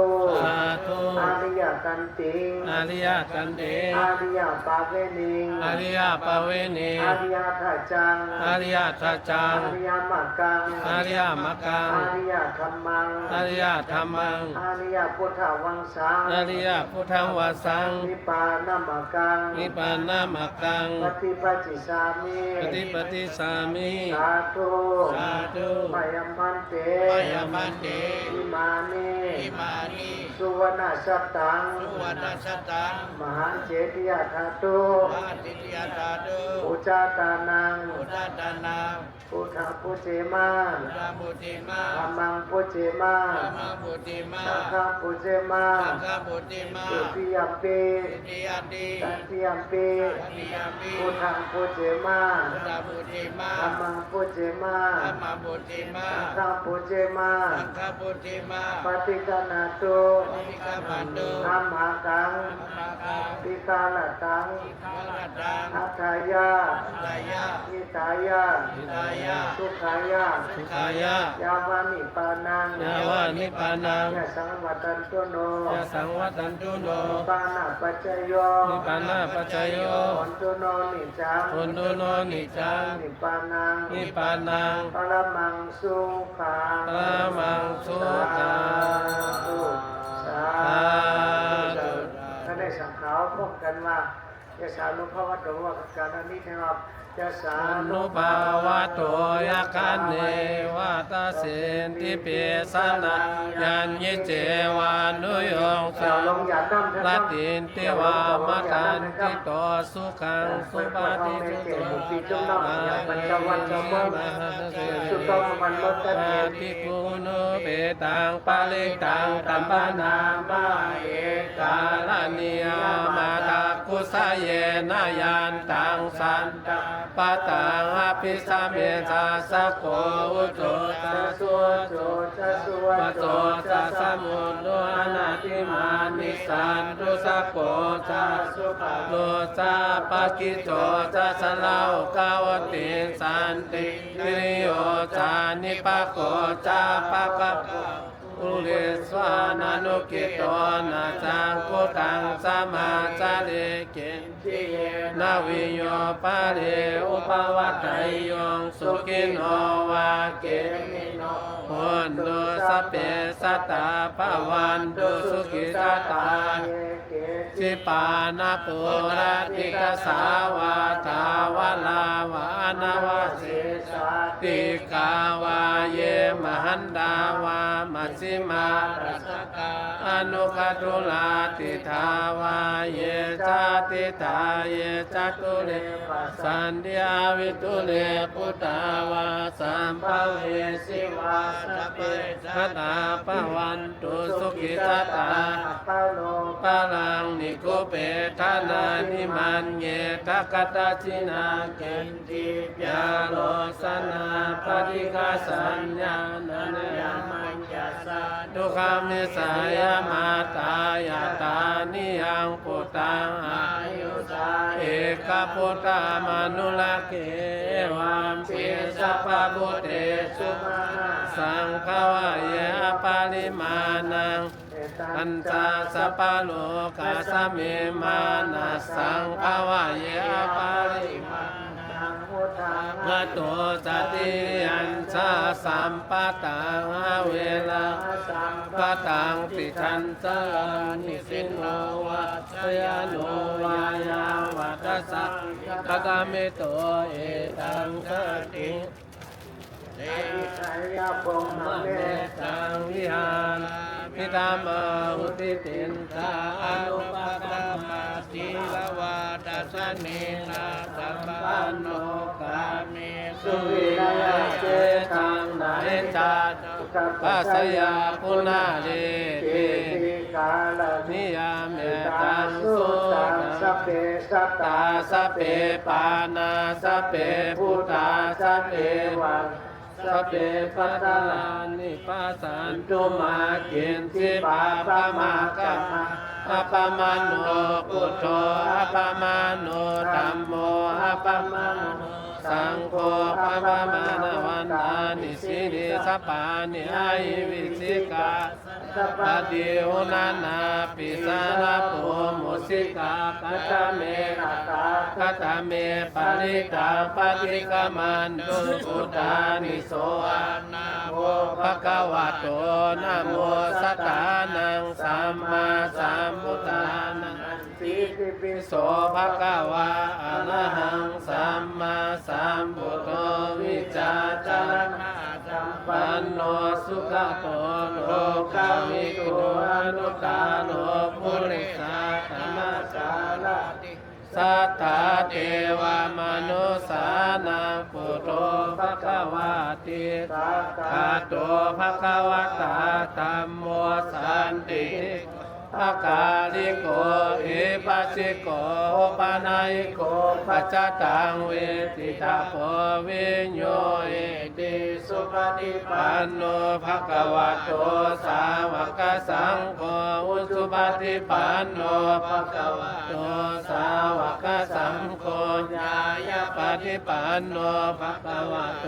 สาธุอาริยกันติงอาริยกันติงอาริยปาเวนิงอาริยปาเวนิงอาริยทัจจังอาริยทัจจังอาริยมักกังอาริยมักกังอาริยธรรมังอาริยธรรมังอาริยพุทธวังสังอาริยพุทธวังสังนิพพานมักกังนิพพานมักกังปฏิปฏิสามิปฏิปฏิสามิสาธุสาธุมายมันเตมายมันเตอิมานิ อิมานิสุวรรณสัตตังสุวรรณสัตตังมหันเจติยธาตุมหันเจติยธาตุอุจาตานังอุจาตานังพุทธปุเจมาพุทธปุเจมาธรรมังปุเจมาธรรมังปุเจมาสังฆังปุเจมาสังฆังปุเจมาตุติยมปีตุติยมปีตัตติยมปีพุทธังปุเจมาพุทธปุเจมาธรรมังปุเจมาธรรมังปุเจมาสังฆังปุเจมาสังฆังปุเจมาปฏิกนาตุปฏิกามันตุธัมมากังปิกาลตังอัฏฐายะนิตายะสุขายะยาวานิปานังยาวานิปานังยะสังวัตันตุโนยะสังวัตันตุโนนิปานะปัจจโยนิปานะปัจจโยหนตุโนนิจังหนตุโนนิจังนิปานังนิปานังปรมังสุขังปรมังสุขังสาธุท่านได้สังขารพบกันว่า ยะสานุภาวะโตวะการนิเทวะยะสา อ นุ นุภาวะโตยะคันเนวัตสินติเปสนายัญญิเจวานุโยงสา ลงอย่าตั้ม ลาตินติวามตันติโตสุขังสุปาติสุโตอาเยมหาเส สุตมมันลดตะ ปา เกีย ติปุโนเปตังปะลิตังตัมปนามาเอกาลนิยามาตากุสะเยนะยันตังสันตปะตังอภิสัมเมสาสะโกอุโตตะสุ โจจะสว ปะโตจะสมุโนอนาติมานิสันตุสะโกจะสุปโลจะปะกิโตจะสลาวกาวติสันติวิริโยจานิปะโกจะปะกะอุเลสวานานุกิโตนาจังกุตังสมาจาเลเกนติเยนาวิโยปะเรอุปวัตไตยงสุขิโนวาเกมิโนหุนตุสัพเพสัตตาภวันตุสุขิสัตตาสิปานาปุราติกสาวาทาวลาวานาวาเสสติกาวาเยมหันดาวามัชฌิมารัสกาอนุคตุลาติทาวาเยจาติทาเยจตุเลสันเดียวิตุเลปุตตาวาสัมภเวสิวาสเปสัตตาปวันตุสุขิสัตตา ปาโล ปาลังนิโกเปทานานิมันเยทะกตาจินาเกนติปยาโลสนาปฏิกาสัญญานันยามัญญาสาทุกขามิสายามาตายาตานิยังปุตตังอายุสาเอกปุตตามนุลเกวัมปิสัพพะพุเตสุมาสังฆวะเยปาลิมานัง อันตาสัพพะโลกาสมิมานาสังภาวะเยปาริมานังพุทธังมะโตจติยัญชาสัมปะตังเวลาสัมปะตังปิชันสานิสินโนวัชยโนวายาวัตสังคตามิโตเอตังคติเต สายาปง มะ มะ เม เม ตังวิหารพิธามาหุติตินตาอนุปกรรมาติลวาตัสเนนะสัมปันโนกามิสุวิริยะเจตังนาเอจัตปัสยาปุนาเรเต กาล นิยามเม ตา ตัง สุ สุ ตัง ตั สัพ ง เพสัต ตา ตา สพเปปานาสพเปพุทธาสพเปวังสพเปปัตตานิปัสสันตุมาเกณฑ์สิปาปะมากัมมาอัปปมาโนพุทโธอัปปมาโนธัมโมอัปปมาโนสังโฆอัปปมาโนวันตานิสิริสัพพานิอายิวิสิกาปฏิหุนานาปิสาราปุมุสิกาคัตเมนาตาคัตเมปาริตาปฏิกามันตุพุทธานิโสอานาโมภะคะวะโตนะโมสัตตานังสัมมาสัมพุทธานัง สีติปิโส โสภะคะวะอะระหังสัมมาสัมพุทโธวิจาจารณะสัมปันโนสุขโตโลกาวิทูอนุตตาโลภุริสาธรรมสารติสัทธาเทวมนุสานังพุทโธภะคะวะติคาโตภะคะวะตาธัมโมสันติภะกาลิโกเอปัสสิโกปะนายิโกปัจจตังเวทิตาโพวิญโยเอติสุปฏิปันโนภะคะวะโตสาวกสังโฆอุสุปฏิปันโนภะคะวะโตสาวกสังโฆญาญาปฏิปันโนภะคะวะโต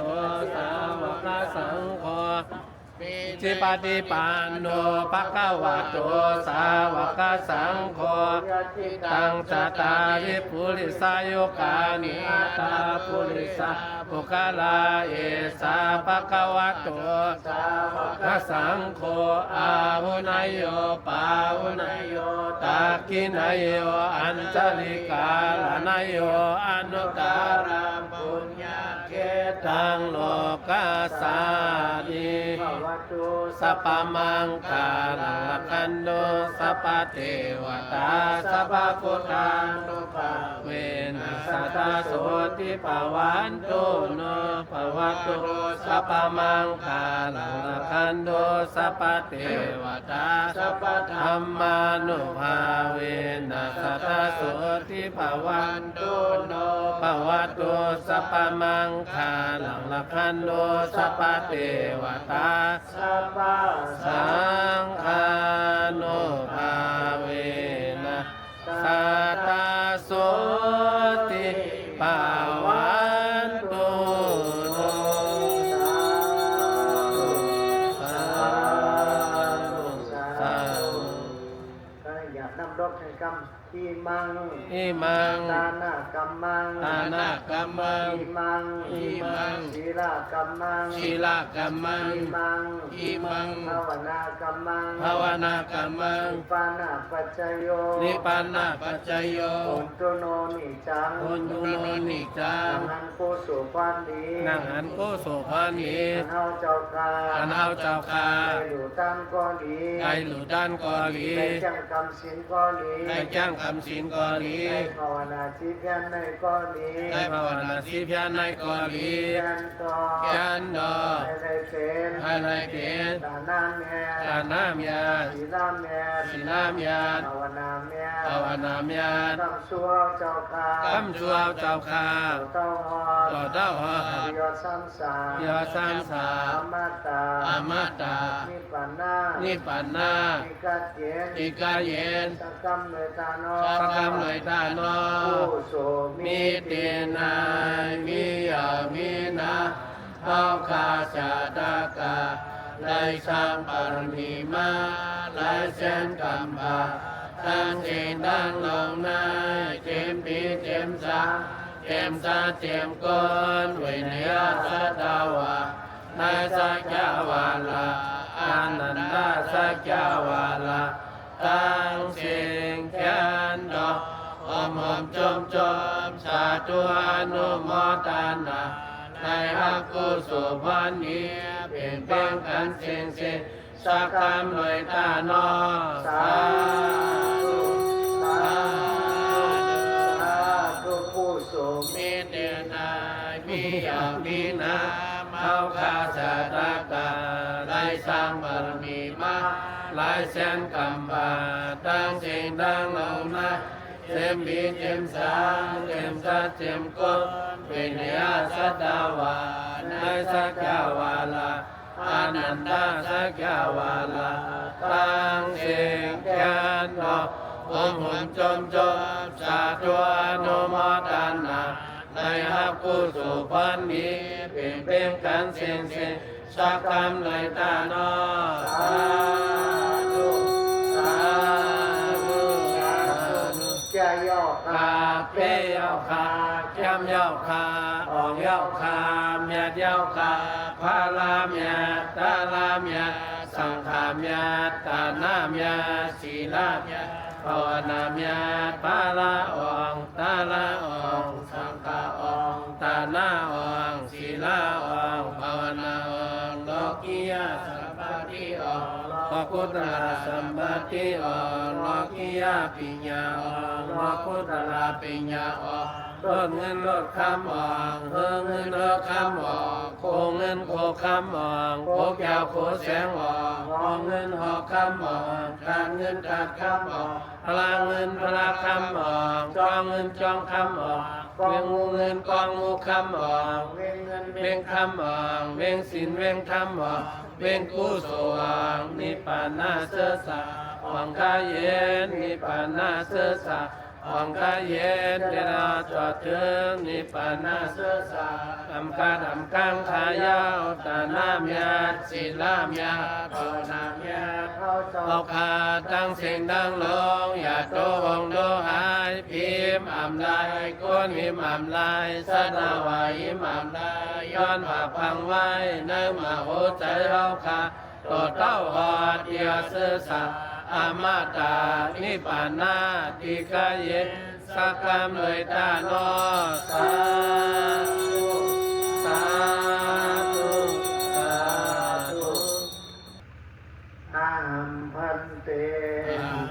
สาวกสังโฆ จิปฏิปันโนภะคะวะโตสาวกสังโฆตังสัตตาริปุริสายุกานิอัตตาปุริสาปุคลาเอสาภะคะวะโตสาวกสังโฆอาหุนายโยปาหุนายโยตักขินายโยอัญจลิกาลนายโยอนุตตรัมปุญญาเกตังโลกัสสานิสัพพมังคาลังคันโนสัพพเทวตาสัพพพุทธานุภาเวนัสสตาโสติปวันตุโนภวตุสัพพมังคาลังคันโนสัพพเทวตาสัพพธรรมานุภาเวนัสสตาโสติปวันตุโนภวตุสัพพมังคาลังคันโนสัพพเทวตาสัพพสังฆานุภาเวนะสัตตาโสติปาวันตุโนสาธุ ก็อยากนำรบให้กรรมทีมัง อิมัง ตานากัมมัง ตานากัมมัง อิมัง อิมัง ศีลากัมมัง ศีลากัมมัง อิมัง อิมัง ภาวนากัมมัง ภาวนากัมมัง นิปานาปัจจโย นิพพานาปัจจโย โอนตุโนนิจัง โอนยุโนนิจัง นังโกสุพันดี นังหันโกโสภานี อันเฮาเจ้าคา อันเฮาเจ้าคา ได้อยู่ตามก็ดี ไก่หลุด้านกอหลี ได้จังกรรมสินก็ดี ได้จ้างคำศีลกอหลี ได้ภาวนาจิตยันในก็ดี ได้ภาวนาสีพยานในกอหลี ยันต่อ ยันดอ ให้ได้เป็น ให้ไรเกณฑ์ ตานาแม่ ตาน้ำยา ศีลาแม่ ศีลามยา ภาวนาแม่ ภาวนามยา ทำชั่วเจ้าคา คำชั่วเจ้าคา เต้าหอ ต่อเต้าหอ ยอดซ้ำสาม ยอสามสา อมตะ อมาตา นิพพานา นิพพานา นิกัดเย็น อิกาเยน สักกรรมเลยตาโน สักคำเลยตาโน ผู้โส มีเตนายมียามีนาเอาคาชาดากาได้สร้างปรมีมาได้เส้นกรรมบาตั้งเจนดังลงนายเจมปีเจมสาเจมสาเจมก้นเวเนียสัตวะนายสักยาวาลาอานันดาสักยาวาลาตั้งเสียงแคนดอกหอมหอมจมจมสาธุอนุโมทนาในฮักกุสุพันนี้เปลี่ยนแปลงกันเสียงเสียงสักคำเลยตาโนสาธุสาธุ ผู้โส มีเดียนายมีอยากมีน้ำเอาคาสาตากาไล่สร้างบารมีมาไล่แสนกำบาตั้งเสียงดังเอานะเจมบีเจมสาเจมสาเจมก้นเป็นยาสัตวานายสักยาวาลาอานันดาสักยาวาลาตั้งเสียงแคนดอกหอมหอมจมจมสาธุอนุโมทนาในฮักกุสุพันนี้เปลี่ยนแปลงกันเสียงเสียงสักคำเลยตาโนสาธุสาธุสาธุ จะย่อ คาเปยาคาแคมยาคาอองยาคาเมียดยาคาพาลาเมียตาลาเมียสังขาเมียตานาเมียศีลาเมียภาวนาเมียปาลาอองตาลาอองสังขาอองตานาอองศีลาอองภาวนาอองโลกิยาสัมปติอองโลกุตระสัมปติอองโลกิยาปิญญาอองโลกุตระปิญญาอองลดเงินลดคำอองเฮือเงินลดคำอองโคเงินโคคำอองโคยาวโคแสงอองหอเงินหอคำอองการเงินการคำอองพลังเงินพลังคำอองจองเงินจองคำอองเวียงงูเงินกองงูคำออง เว้นเงิน เวียงคำอองเวียงศีลเวียงธรรมอองเวียงกุศลอองนิพพานาเสสะวังคาเยนนิพพานาเสสะ ของกายเย็นเวลาจอดถึงนิพพานาเสสาทำการทำกังขายาวตานามยาศีลามยาภาวนามยาเอาขาตั้งเสียงดังลงอย่าโตวงโดหายพิมพ์อำลายก้นหิมอำลายสนาวาหิมอำลายย้อนว่าพังไว้ในมาโหใจเอาขาตัวเต้าหอดเดียวเสือสาอามาตานิปานาติกาเยสักกามเลยตาโนสาธุสาธุสาธุ อาหัมพันเต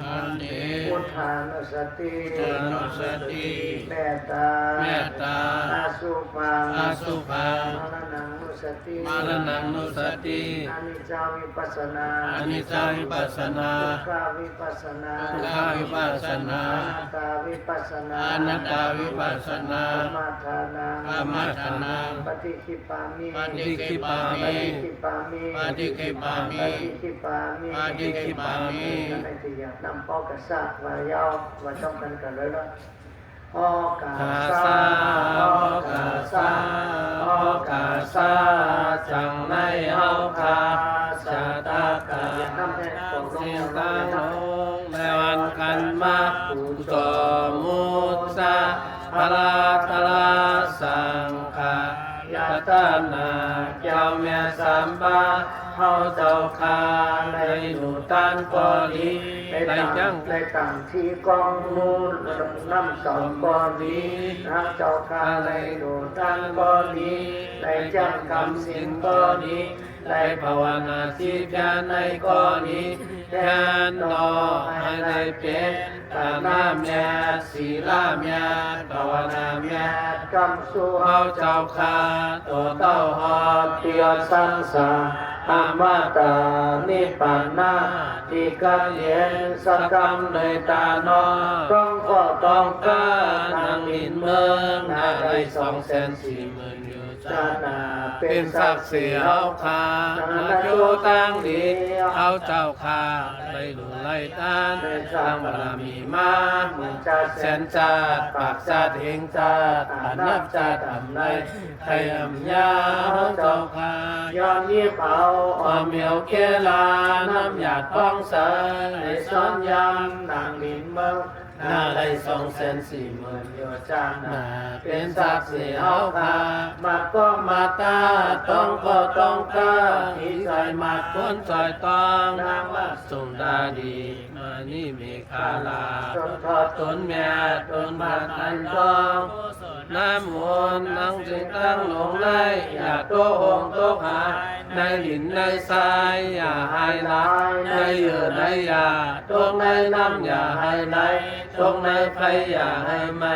อันเด พุทธานุสติ เจริญสติ เมตตา เมตตา อาสุปัง อาสุภัง มรณังนุสติ มรณังนุสติ อนิจจาวิปัสสนา อนิจจาวิปัสสนา ทุกขาวิปัสสนา ทุกขาวิปัสสนา อนัตตาวิปัสสนา อนัตตาวิปัสสนา ธรรมทานัง ธรรมทานัง ปฏิคิปามิ ปฏิคิปา ป มิ ฏิคิปามิ ปฏิคิปามิ ปฏิคิปามิ ปฏิคิปามิ นั่นเองที่อยากนำพ่อกษัตริย์มายาวมาจ้องกันกันเลยนะพ่อกษั กา ตริย์ สาโอกาสาโอกาสาจังในเฮาคาชาตากาเสียงตาลงในวันกันมาปุโตมุตสาพลาทลาสังขายาตนาเจ้าเมียสัมปาเฮาเจ้าคาในหนูตันกอลีในจัง ในต่างที่กองมูลน้ำสองกอลีนักเจ้าข้าในโดตันกอลีในจังคำสินกอลีในภาวนาที่แก่ในกอลีแทนนอให้ได้เป็นตานาเมียศีลาเมียภาวนาเมียกำสู่เฮาเจ้าข้าตัวเต้าหอดเตียสังสารอามาตานิปานาติกาเยสกรรมเลยตาโนต้องก็ต้องการนางอินเมืองนาได้240,000อยู่จานาเป็นศักดิ์ศรีเอาคานาโจตั้งดีเอาเจ้าคาไล่หลุไล่ตานสร้างบารมีมาเมืองจัดแสนจัดปากจัดเฮงจัดอานับจัดอำไรไทยอำยาเจ้าคายอมยิบเอาออมเหมียวเกลาน้ำหยาดป้องเสยในซ้อนยำนางลินเมืองหน้าได้240,000โยจานาเป็นศักดิ์ศรีเอาคามาก็มาตาต้องก็ต้องตาที่ใจมาคนใจต้องนางมาสุนดาดีมานี่มีคาลาจนทอดตนแม่ตนบาดอันต้องน้ำมนต์นั่งจึงตั้งหลงไล่อย่าโตหงโตหาในหินในทรายอย่าให้ไหลในเหยื่อในยาตรงในน้ำอย่าให้ไหลตรงในไฟอย่าให้ไหม้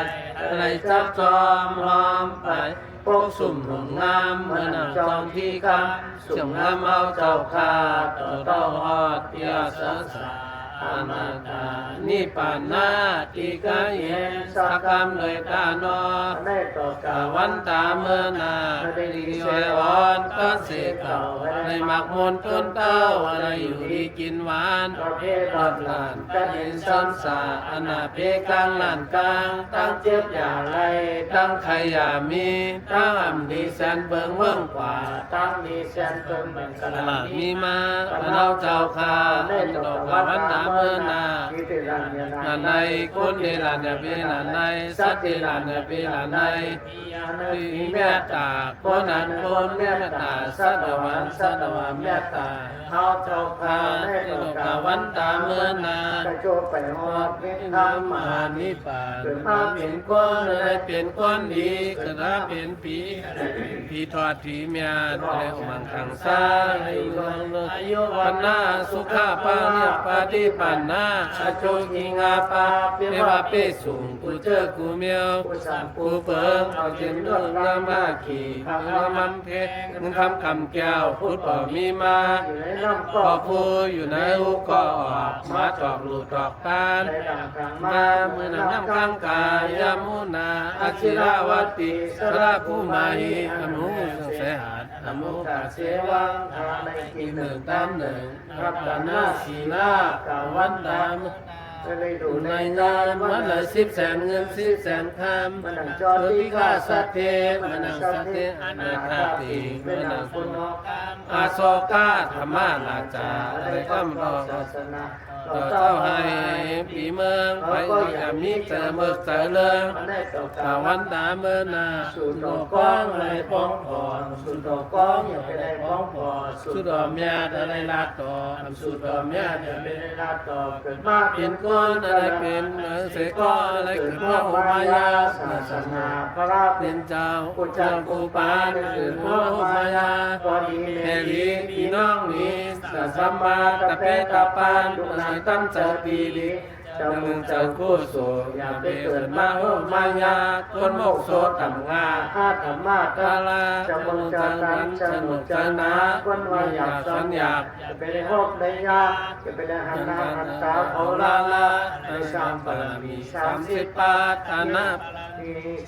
ในจับจอมหอมไปพวกสุ่มหงงามเมื่อนังจอมที่คำสุ่มงามเอาเจ้าคาต่อเต้าหอดเตียสสาอนัตตานิปานาติกาเยสักกรรมเลยตาโนได้ต่อกาวันตาเมื่อนาได้ดีเวอ่อนก็เสกเก่าในหมักมนต้นเต้าอะไรอยู่ดีกินหวานประเภทรอดหลานกันเห็นซ้ำสาอนาเพกลางหลานกลางตั้งเจ็บอย่าไรตั้งใครอย่ามีตั้งอ่ำดีแสนเบิ่งเบิ่งกว่าตั้งดีแสนเบิ่งเบิ่งกลามีมาเราเจ้าคาได้ดอกวันตาเมื่อนานันในคนเดลันยาเปนันในสัตเดลันยาเปนันในปีเมตตาคนนั้นคนเมตตาสัตวันเมตตาเฮาเจ้าคาได้ดอกวันตาเมื่อนา โจไปหอดเวท ธรรมานิปาเกิดมาเป็นคนได้เป็นคนดีเกิดมาเป็นผีทอดผีเมียได้มังคังซาอายุวันนาสุขาปาเนียปฏิปันนาอาโจกิงาปาเปวาเปสูงกูเจอกูเมียวกูเปิงเอาเจนดวงงามาขี่ข้ามันเพนึงคำแก้วพูดป่อมีมาก็พูอยู่ในอุกก็ออกมาจอกหลุดจอกตามาเมื่อน้ำข้างกายามุนาอาชิราวติสระภูมาหิอนุสเสหัสอมุตเสวังทาในกินหนึ่งตามหนึ่งรับตานาศีลากาวันดาม เลยดู ใน ใน งานวันละ1000,000เงิน1000,000คำ มันนังจอติฆาสัตเท มนังสัตเทอนาคาติ เป็น ม นั นั ง ง คุ คุณ ณ โน อาโศกาธรรมานาจาอะไรก็มรอ ศาสนา ต่อเจ้าให้ปีเมืองไปก็อย่ามีเจอเมือกเจอเลิง มันได้ตก ตะวันตาเมื่อนาสุดดอกก้องอะไรป้องผ่อน สุดดอกก้องอย่าไปได้พ้องพอ สุดดอกเมียอะไรลาต่อสุดดอกเมีย อย่าไปได้ลาต่อเกิดมา เป็นก้อนอะไรเป็นเสกก้อนอะไรเกิดพ่อมายา ศาสนาพระรา เป็ เป็น นเจ้าเจ้ากูปานเกิดพ่อมายา ตอนนี้ แม่ลีพี่น้องนี้สัมมาตะเปตะปานดุนายตั้งใจปีลีเจ้ามึงเจ้าคู่โสอย่าไปเกิดมาโหมายาคนโมกโสต่ำงา ข้าธรรมะ กาลา จะมงจะกันจะหนุกจะนาคนว่าอยากสัญญาจะไปได้หอบได้ยาจะไปได้หันหน้าหันตาเขาลาลาในสามบารมี30 ปาทานะ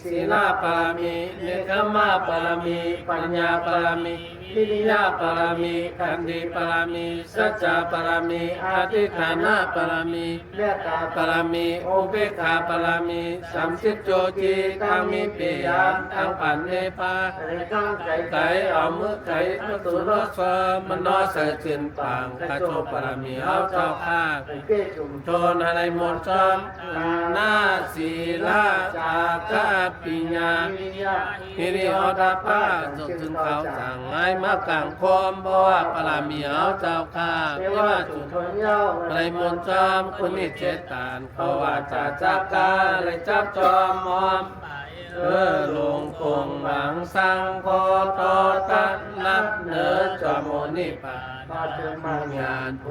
ศีลาปารามีเนคขมาปารามีปัญญาปารามีวิริยะปารามีขันติปารามีสัจจะปารามีอธิฐานะปารามี เมตตา ปารามีอุเบกขาปารามี30โจจีทั้งมีปิยามทั้งปันเนปา ในข้างใจ ไก่เอามือไก่มาตุรสมันนอเสจินปังข้าโจปารามีเอาเจ้าข้า เก้จุ่ม โทนอะไรมนต์จอมหน้าศีลาจากาปิญญา วิริยะ ฮิริโอตาปาจงถึงเขาสั่งให้มากลางคมเพราะว่าปารามีเอาเจ้าข้า เท ไม่ วา ว่า จุ จุ ด ด ทนเย้า อะไรมนต์จอมคุณนิเจตานเพราะว่าจะจับกาอะไรจับจอมมอมลงคงหวังสังโฆโตตันนับเนื้อจอมโมนิปา มาเติมมา ญาณโพ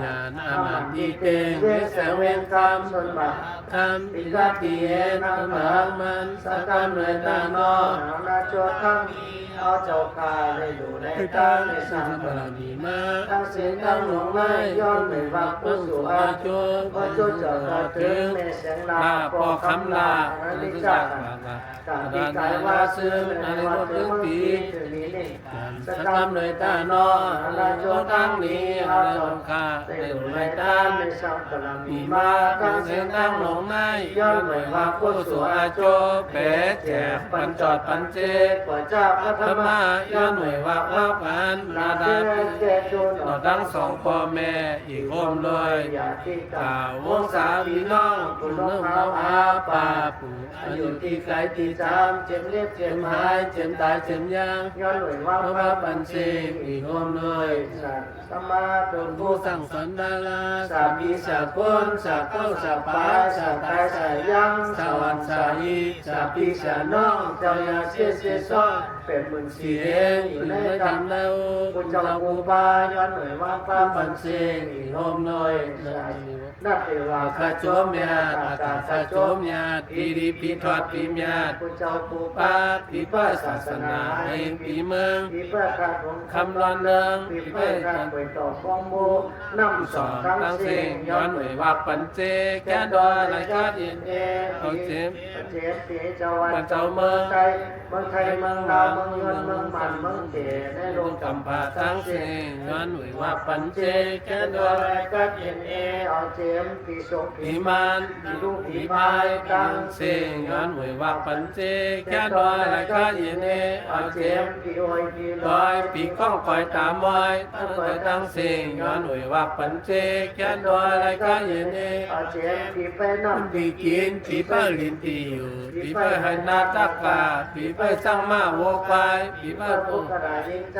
ญาณอามันติเตเวสเวงคำ สนบา คำปิกาติเอนะมังมันสักกามเลยตานอ นาโจทั้งเอาเจ้าข้าได้อยู่ใน ให้ ตา ตา ใน ใน สา สั ม มปรามีมา ทั้งเสียงทั้งหลงไม้ย้อนไม่ว่าผู้สู่อาจุว่าจุเจ้าข้าถึงในเสียงลา ลาปอคำลา อ อ นิ นิ จ จ จ จา า ตา ตา ตา ปี ตาก าย ว่า ว่า ซื้ ซื้ อ อ ใน ใน วั วัน ด ถึ ถึ ง ง ปี ปี ถึงนี้นี่ สักคำเลยตานอนาโจตั้งนี้อาจงคา ได้ ได้ อยู่ ดู ใน ใน ตา ตา ในสัมปรามี มี มา มา ทั้ ทั้ ง ง เสี เสี ย ย ง ง ทั้ ตั้ ง ง ห ห ล ล ง ง ไม้ ใน ย้ ย้ อ อน น ไม่ ไม่ ว่า ว่า ผู้ ผู้ สู่ สู่ อา อา จุ โจเปแจกปันจอดปันเจ ปเจ้าพระธร ธร ร ร ม มะย้อนหน่วยว่าว่าผ่านนาดา เจจุน ต่อทั้งสองพ่อแม่อีกโฮมเลย อย่าที่ ก กา ล่าววงศาพี่น้องคุณเริ่มเขาอาปาปู่อา อ ยุ ยู่ ที่ ที่ ไก ไก ล ล ที่ ที่ จา จาม มเจ็บเล็บ เจ็ เจ็ บบ หา หาย ย เจ็บตายเจ็บยาง ย้อนหน่วยว่า เพราะว่าปัญเชอีกโฮมเลย สัตสมาตุน ผู้ ผู้ สั่งสอนดารา สามีสาคนสาเข้าสาปาสาตายสายังสวรรค์สาอีสาปีสาน้องเจ้ายาเสียเสียซ้อนเป็นหมื่น เสี เสี ย ย ง ง อ อยู่ ยู่ ใน ใน ธรร ธรร ม ม เรา คุณเจ้ากูบาย้อนหน่วยว่าป้าปันเสียงอีโฮมน้อยนักเทวา ข้าโจมญาติอาตาข้าโจมญาติปีดีปีทอดปีญาติ คุณเจ้ากู ป้า บา ปีป้าศาสนาเองปีเมือง ปีเพื่อการของ คำร้อนเริง ปี ปี เพื่ เพื่ อ อ การ กัน เปิดต่อฟ้องโมนำ ส ส อ อน น ทั้ง ตั้ง เสี เสี ย ย ง ง ย้ ย้ อ อน น ห ห น่ น่ ว วย ย ว่า ว่าปันเจแก่ดอยไรกาดิน เอ เอาเจม เจมเจเจ้าวันเจ้าเมืองไทยเมืองไทยเมืองลาวเมืองยนเมืองมันเมืองเตในโล ล ก ง กำ กำ ปา ปา ทั้ ตั้ ง ง เสี เสี ย ย ง งย้อนหน่วยว่าปันเจแก่ แค่ ด ด อ อย ยก็เห็นเอาเจมปีโส ผีมานผีลูกผีพายตั้งเสียงย้อนหน่วยว่าปันเจแก่ดอยไรกาดินเอาเจม ปีโอยปี ลอยปีก้องคอยตามมอยตั้งคอยตั้งเสียงย้อนหน่วยว่าปันเจแก่ดอยไรกาดิน เอาเจมปีไปน้ำ ปีกินปีเปิ้ลลินตีอยู่ปีเปิ้ลให้นาตักกาปีเปิ้ลสร้างมาโวควายปีเปิ้ล พว ปุ๊ ก ก กระดาษยิงใจ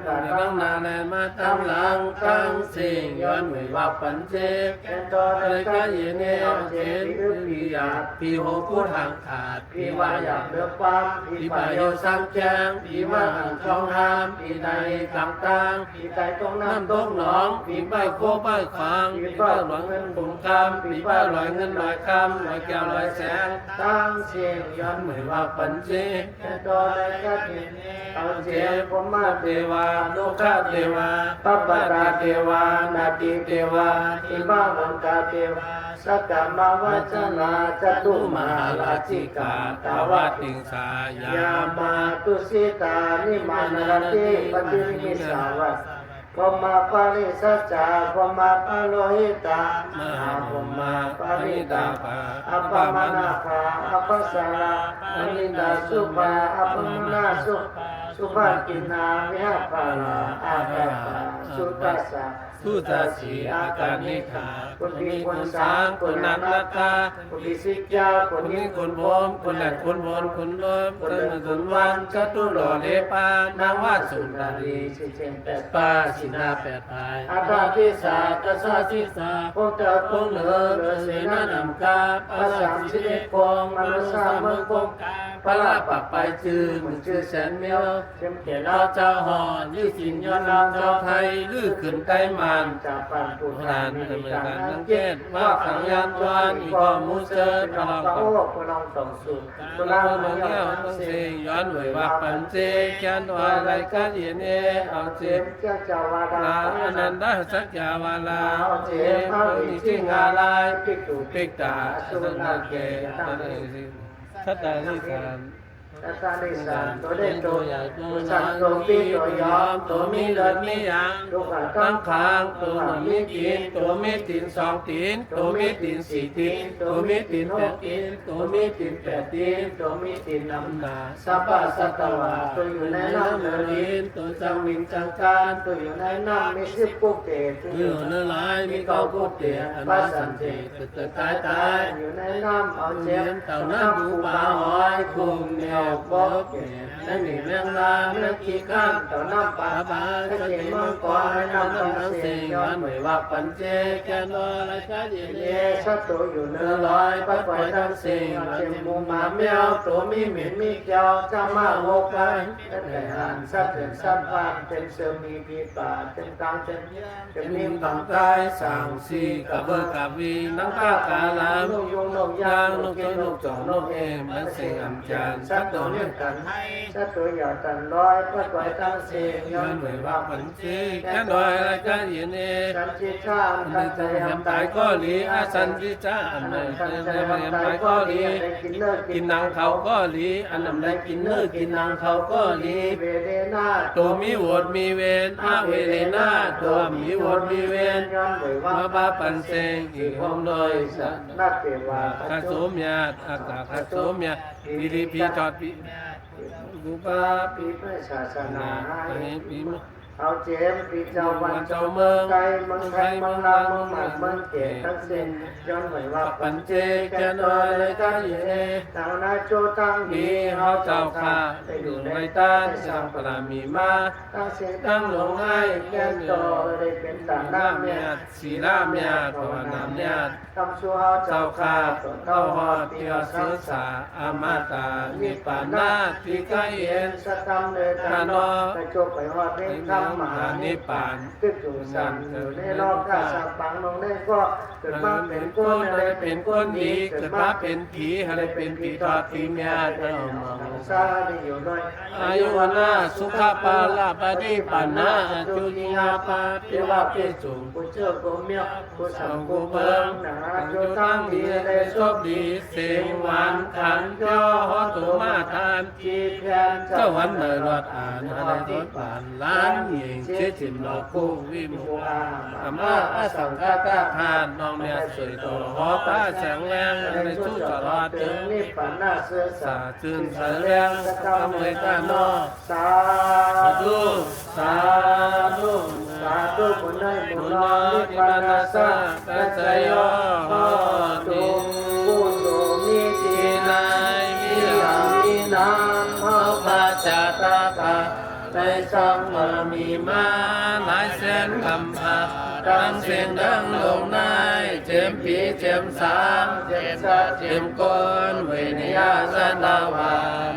ใจ กระ ใน ดา บ้า ษ งนาแลมาตั้งหลังตั้งเสียงย้อนหน่วยว่าปันเจ แค่ดอย อะไร ก็ ก็ เห็ เย็ น น เอา เอา เจ เจ ม น ปี ปีอยาก ปีโหพูดทางขาด ปีว่าอยากเลือกความปี ปี ป่า ป่า โย โย สั สั ง ง แจ แจ ง ง ปี ปี ว่า ว่า หั หั น น ค ค ล ล อ อง ง ห้า หาม ม ปี ปี ใด ใด ต่าง ต่าง ๆปีใดต้องน้ำ น้ำ ต้ ต้ ม ม ห ห น น อ อง ง ปี ปี ป้า ป้าย ย โค โค ป้า ป้าย ย ข ข วาว าง ง ปี ปี ป้า ป้าย ห ห ล ล ว ว ง ง เงิ เงิ น น บุ บุ ญ ญ คำ คำ ปี ปี ป้า ป้าย ห ห ล ล ว ว ง ง เงิ เงิ น น ห ห ลา ลาย ย คำ คำหลายแก้วหลายแสง ตั้งเสียงย้อนเหมือนว่าปัญเจแค่ดอยก็เห็นเอาเจมผมมาเทวาโลกาเทวาปัปปตาเทวานาติเทวาอิมาวังกาเทวาสักกามาวจนาจตุมหาราชิกาตาวตาา วั ติ ติงสาย าย า มาตุสิตานิมานรติปฏิริมิสาวัส พมาปาริสัจจาพมาปาโลหิตาพมาปาริตาอัปปมานาคาอัปปสาราอนิดาสุภาอัปปมนาสุภากินาวิหาปาราอาตาปาสุตัสสะ ทุตสีอาการนิขาคนมีคนสางคนนักนักกา คนมีสิกยาค คน น นี้ นี้คนพมคนแหลกคนบนคนล้มคนหนึ่งคนวันจตุโลเลปานางว่าสุนทรี สิเจนแปด ปาสินาแปดภาย อาตาทิสา ตัสสะสิสา พวกเจ้า คงเหลือเสนานำกาภาษาสิเอกองมนุษย์มึงคงพระลาปักไปจือมึงชื่อแสนเมียวเข็มเขียนเราเจ้าหอนยื้อสินย้อนเราเจ้าไทยลื้อขึ้นไต้มัน จากปันปุ โบ รา รา ณ ณ มี ดำเนิน การ การ สั สั ง ง เก เก ต ต ว่า ว่า ขั ขั ง ง ยาย าน น จ จ ว วน น มี มี ค คว าว าม ม มุ มุ ส เจ เจ อ อ ร์ พ พ ลั ลั ง ง พระ ต่ โอ อ พลังต่อสู้พ พ ลั ลั ง ง มั มัน น ยา เงี้ยว มัน มัน เส เสย้อนหวยว่าปันเจแกนว่าอะไรกันเย็นเอเอาเจ เจ็บเจ้าเจ้าวาดา ลาอนันดาสักยาวาลา เอาเจ็ เจ บ พ พระ ระ อิ อิ จิ จิ งาง า ลา ลาย ย ปิตุ ปิกตา สุ สัน นา นา เก เก ตั ตั ง น เอ เอสิทัตตานิสาน ตัตานิสานตัวเด่น ตั ตัว ว ใหญ่ตัว สั น้ น อย ตัวปีตัวยอม ตัวมีเลือดมียาง ตัวขา ตั้ ตั้ ง ง ขางตัวหนึ่งมีตีนตัวมีตีนสองตีนตัวมีตีนสี่ตีนตัวมีตีนแปดตีนตัวมีตีนแปดตีน ตัวมีตีนนำ นา สัพพะสัตวะตัวอยู่ในน้ำเนื้อดิน ตัว จั จั ง ง มิ มิ น น จั จั ง ง กา การ ร ตัวอยู่ในน้ำมีสิบกุกเตะ อยู่เนื้อลายมีเกากุเตียอันมาสันเตเกิดตายตาย อยู่ในน้ำเอา เจี เจ็ ย บ มเต่าน้ำดูปลาหอยคุมเหนียวบอกนั่นนี่แมงลาแมงขี้ข้าม ต่อน้ำปลา ปลาก็เจมังกรให้น้ำน้ำเสียงย้อนไม่ว่าปันเจแกนว่าอะไรชาเย็น เย เย่ ชัดตัวอยู่เนื้อลอยปัดปล่อยทั้งสิ่งเจ็บมูหมาแมวตัวมีเหม็นมีเจ้าจะมาโวกันแต่หันสัตว์เต็มสัมพันธ์เต็มเสือมีปีป่าเต็มกลางเต็มเต็ม มี นิ่ม ต่า ต่าง ง กายสั่งสีกับเบอร์กับวีนังกากาลาม นกยงนก ยาย าง ง นกตัวนกจอกนกเอมมันเสียงอัมจานสัตว์ตัวเลี้ยงกัน สัตว์ตัวหยาดตันลอยปัดปล่อยทั้งสิ่งย้ ย้ อ อน น ไม่ ไม่ ว่า ว่า ปั ปั น น เจ จี แกนว่าอะไรชาเย็นเย่ สันจิชา อัน ทั นี้ น จะ ใจ แหม ยำ ตา ตาย ย ก็ ก็ ห ห ลี ลี อา อา สั สั น น ติจ้าอันไหน ทันใจ จะแหม ยำตา ตาย ย ก็ ก็ ห ห ลี ลี กินเลิก กินนางเขาก็หลีอันนั้นได้กินเนื้อกินนางเขาก็หลี เวเดนา ตัวมีโหวดมีเวนอาเวเลนาตัวมีโหวดมีเวน ย้อนไหวว่า มาบาปันเซงอีกห้องโดยสัตว์ นักเทวา คาโสมยาตอากาคาโสมยาปีรีพีจอดปีกุปา ปีพระศาสนา อันนี้ปีม เอาเจมปีเจ้าวันเจ้าเมืองไกลเมืองไทยเมืองลาวเมืองหมากเมืองเกศทั้งสิ้นย้อนไหวว่า ปันเจแกนอยเลยกาเย ทางนาโจตั้ง มีเฮาเจ้าข้า ได้ อ อยู่ ยู่ ใน ใน ต้า ต้าน น สั สั ง ง ป ป รา รา มี มี มา มา ตั้งเสียงตั้งหลงง่ายแก่ต่อได้เป็นตาหน้าเมีย สีลาเมียภาวนาเมีย ทำชั่วเฮาเจ้า เจ้า ข้า ข้า เต้า เต้า ห ห อ อ ด ด เตี เตี ย ยว สั สื ง อ สา สาอามาตานิปานาทิกายเย็น สตัมเลยตานอไปจบไปหอดในธรรมมหานิพพานตึกอยู่สันอยู่ในรอบข้าสับปังลงได้ก็เกิดมาเป็นคนอะไรเป็นคนดีเกิดมาเป็นผีอะไรเป็นผีทอดผีเมียเต้ามาซาได้อยู่น้อย อายุวนาสุขปาลาปฏิปันนาจุญิงาปาปิวาปิสุง ผู้เชื่อผู้เมียผู้สั สั ง ง ผู้ กุ เบิ เบิ ง ง นะ อัน โจ จุ ตั้ ตั้ ง ง ดี ดี ได้ ได้ โช โช ค ค ดี ดีเสียงหวานขันย่อหอตุมาทาน ที่แพน เจ้าวันเลยรอดอ่านอะไรทดผ่านล้านหญิงเชื่อจิมหลอกคู่วิมุขอามาอาสังฆาตาทานน้องเมียสวยโตหอตาแสงแรงในชู้จรอด ถึ ถึ ง ง นิพพานาเสือ สา สา จืนสาแรงทำให้ตาโน สา สาธุสาธุ สาธุบุญได้บุ บุ ญ ญ น้ น้ อ อย ย นิพ ที่ พา บรร นา ดา สา สา ตั ตั ส ส ย ย โย โห ตุ ติ ผู้โสมิติ ที่นายมี มิ หลั ยาง มินามภา พระจาตาตาได้สร้างบารมีมาหลายแสนคำพาดังเสียงดังลงนายเจมปีเจมสามเจมสัตเจมก้นเวนิยาสันดาวา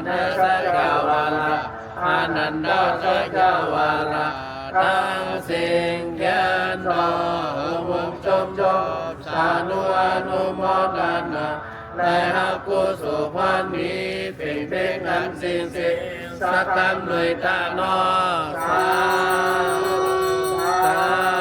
นาสัจจาวาลาอานันดาสัจจาวาลาทั้งสิ่งแก่นอมุมจบสานุอนุโมทนาได้ฮักกุสุพรนี้เป็นเพลงนั้นสิ่งสักคำเลยตาโนสาธุสา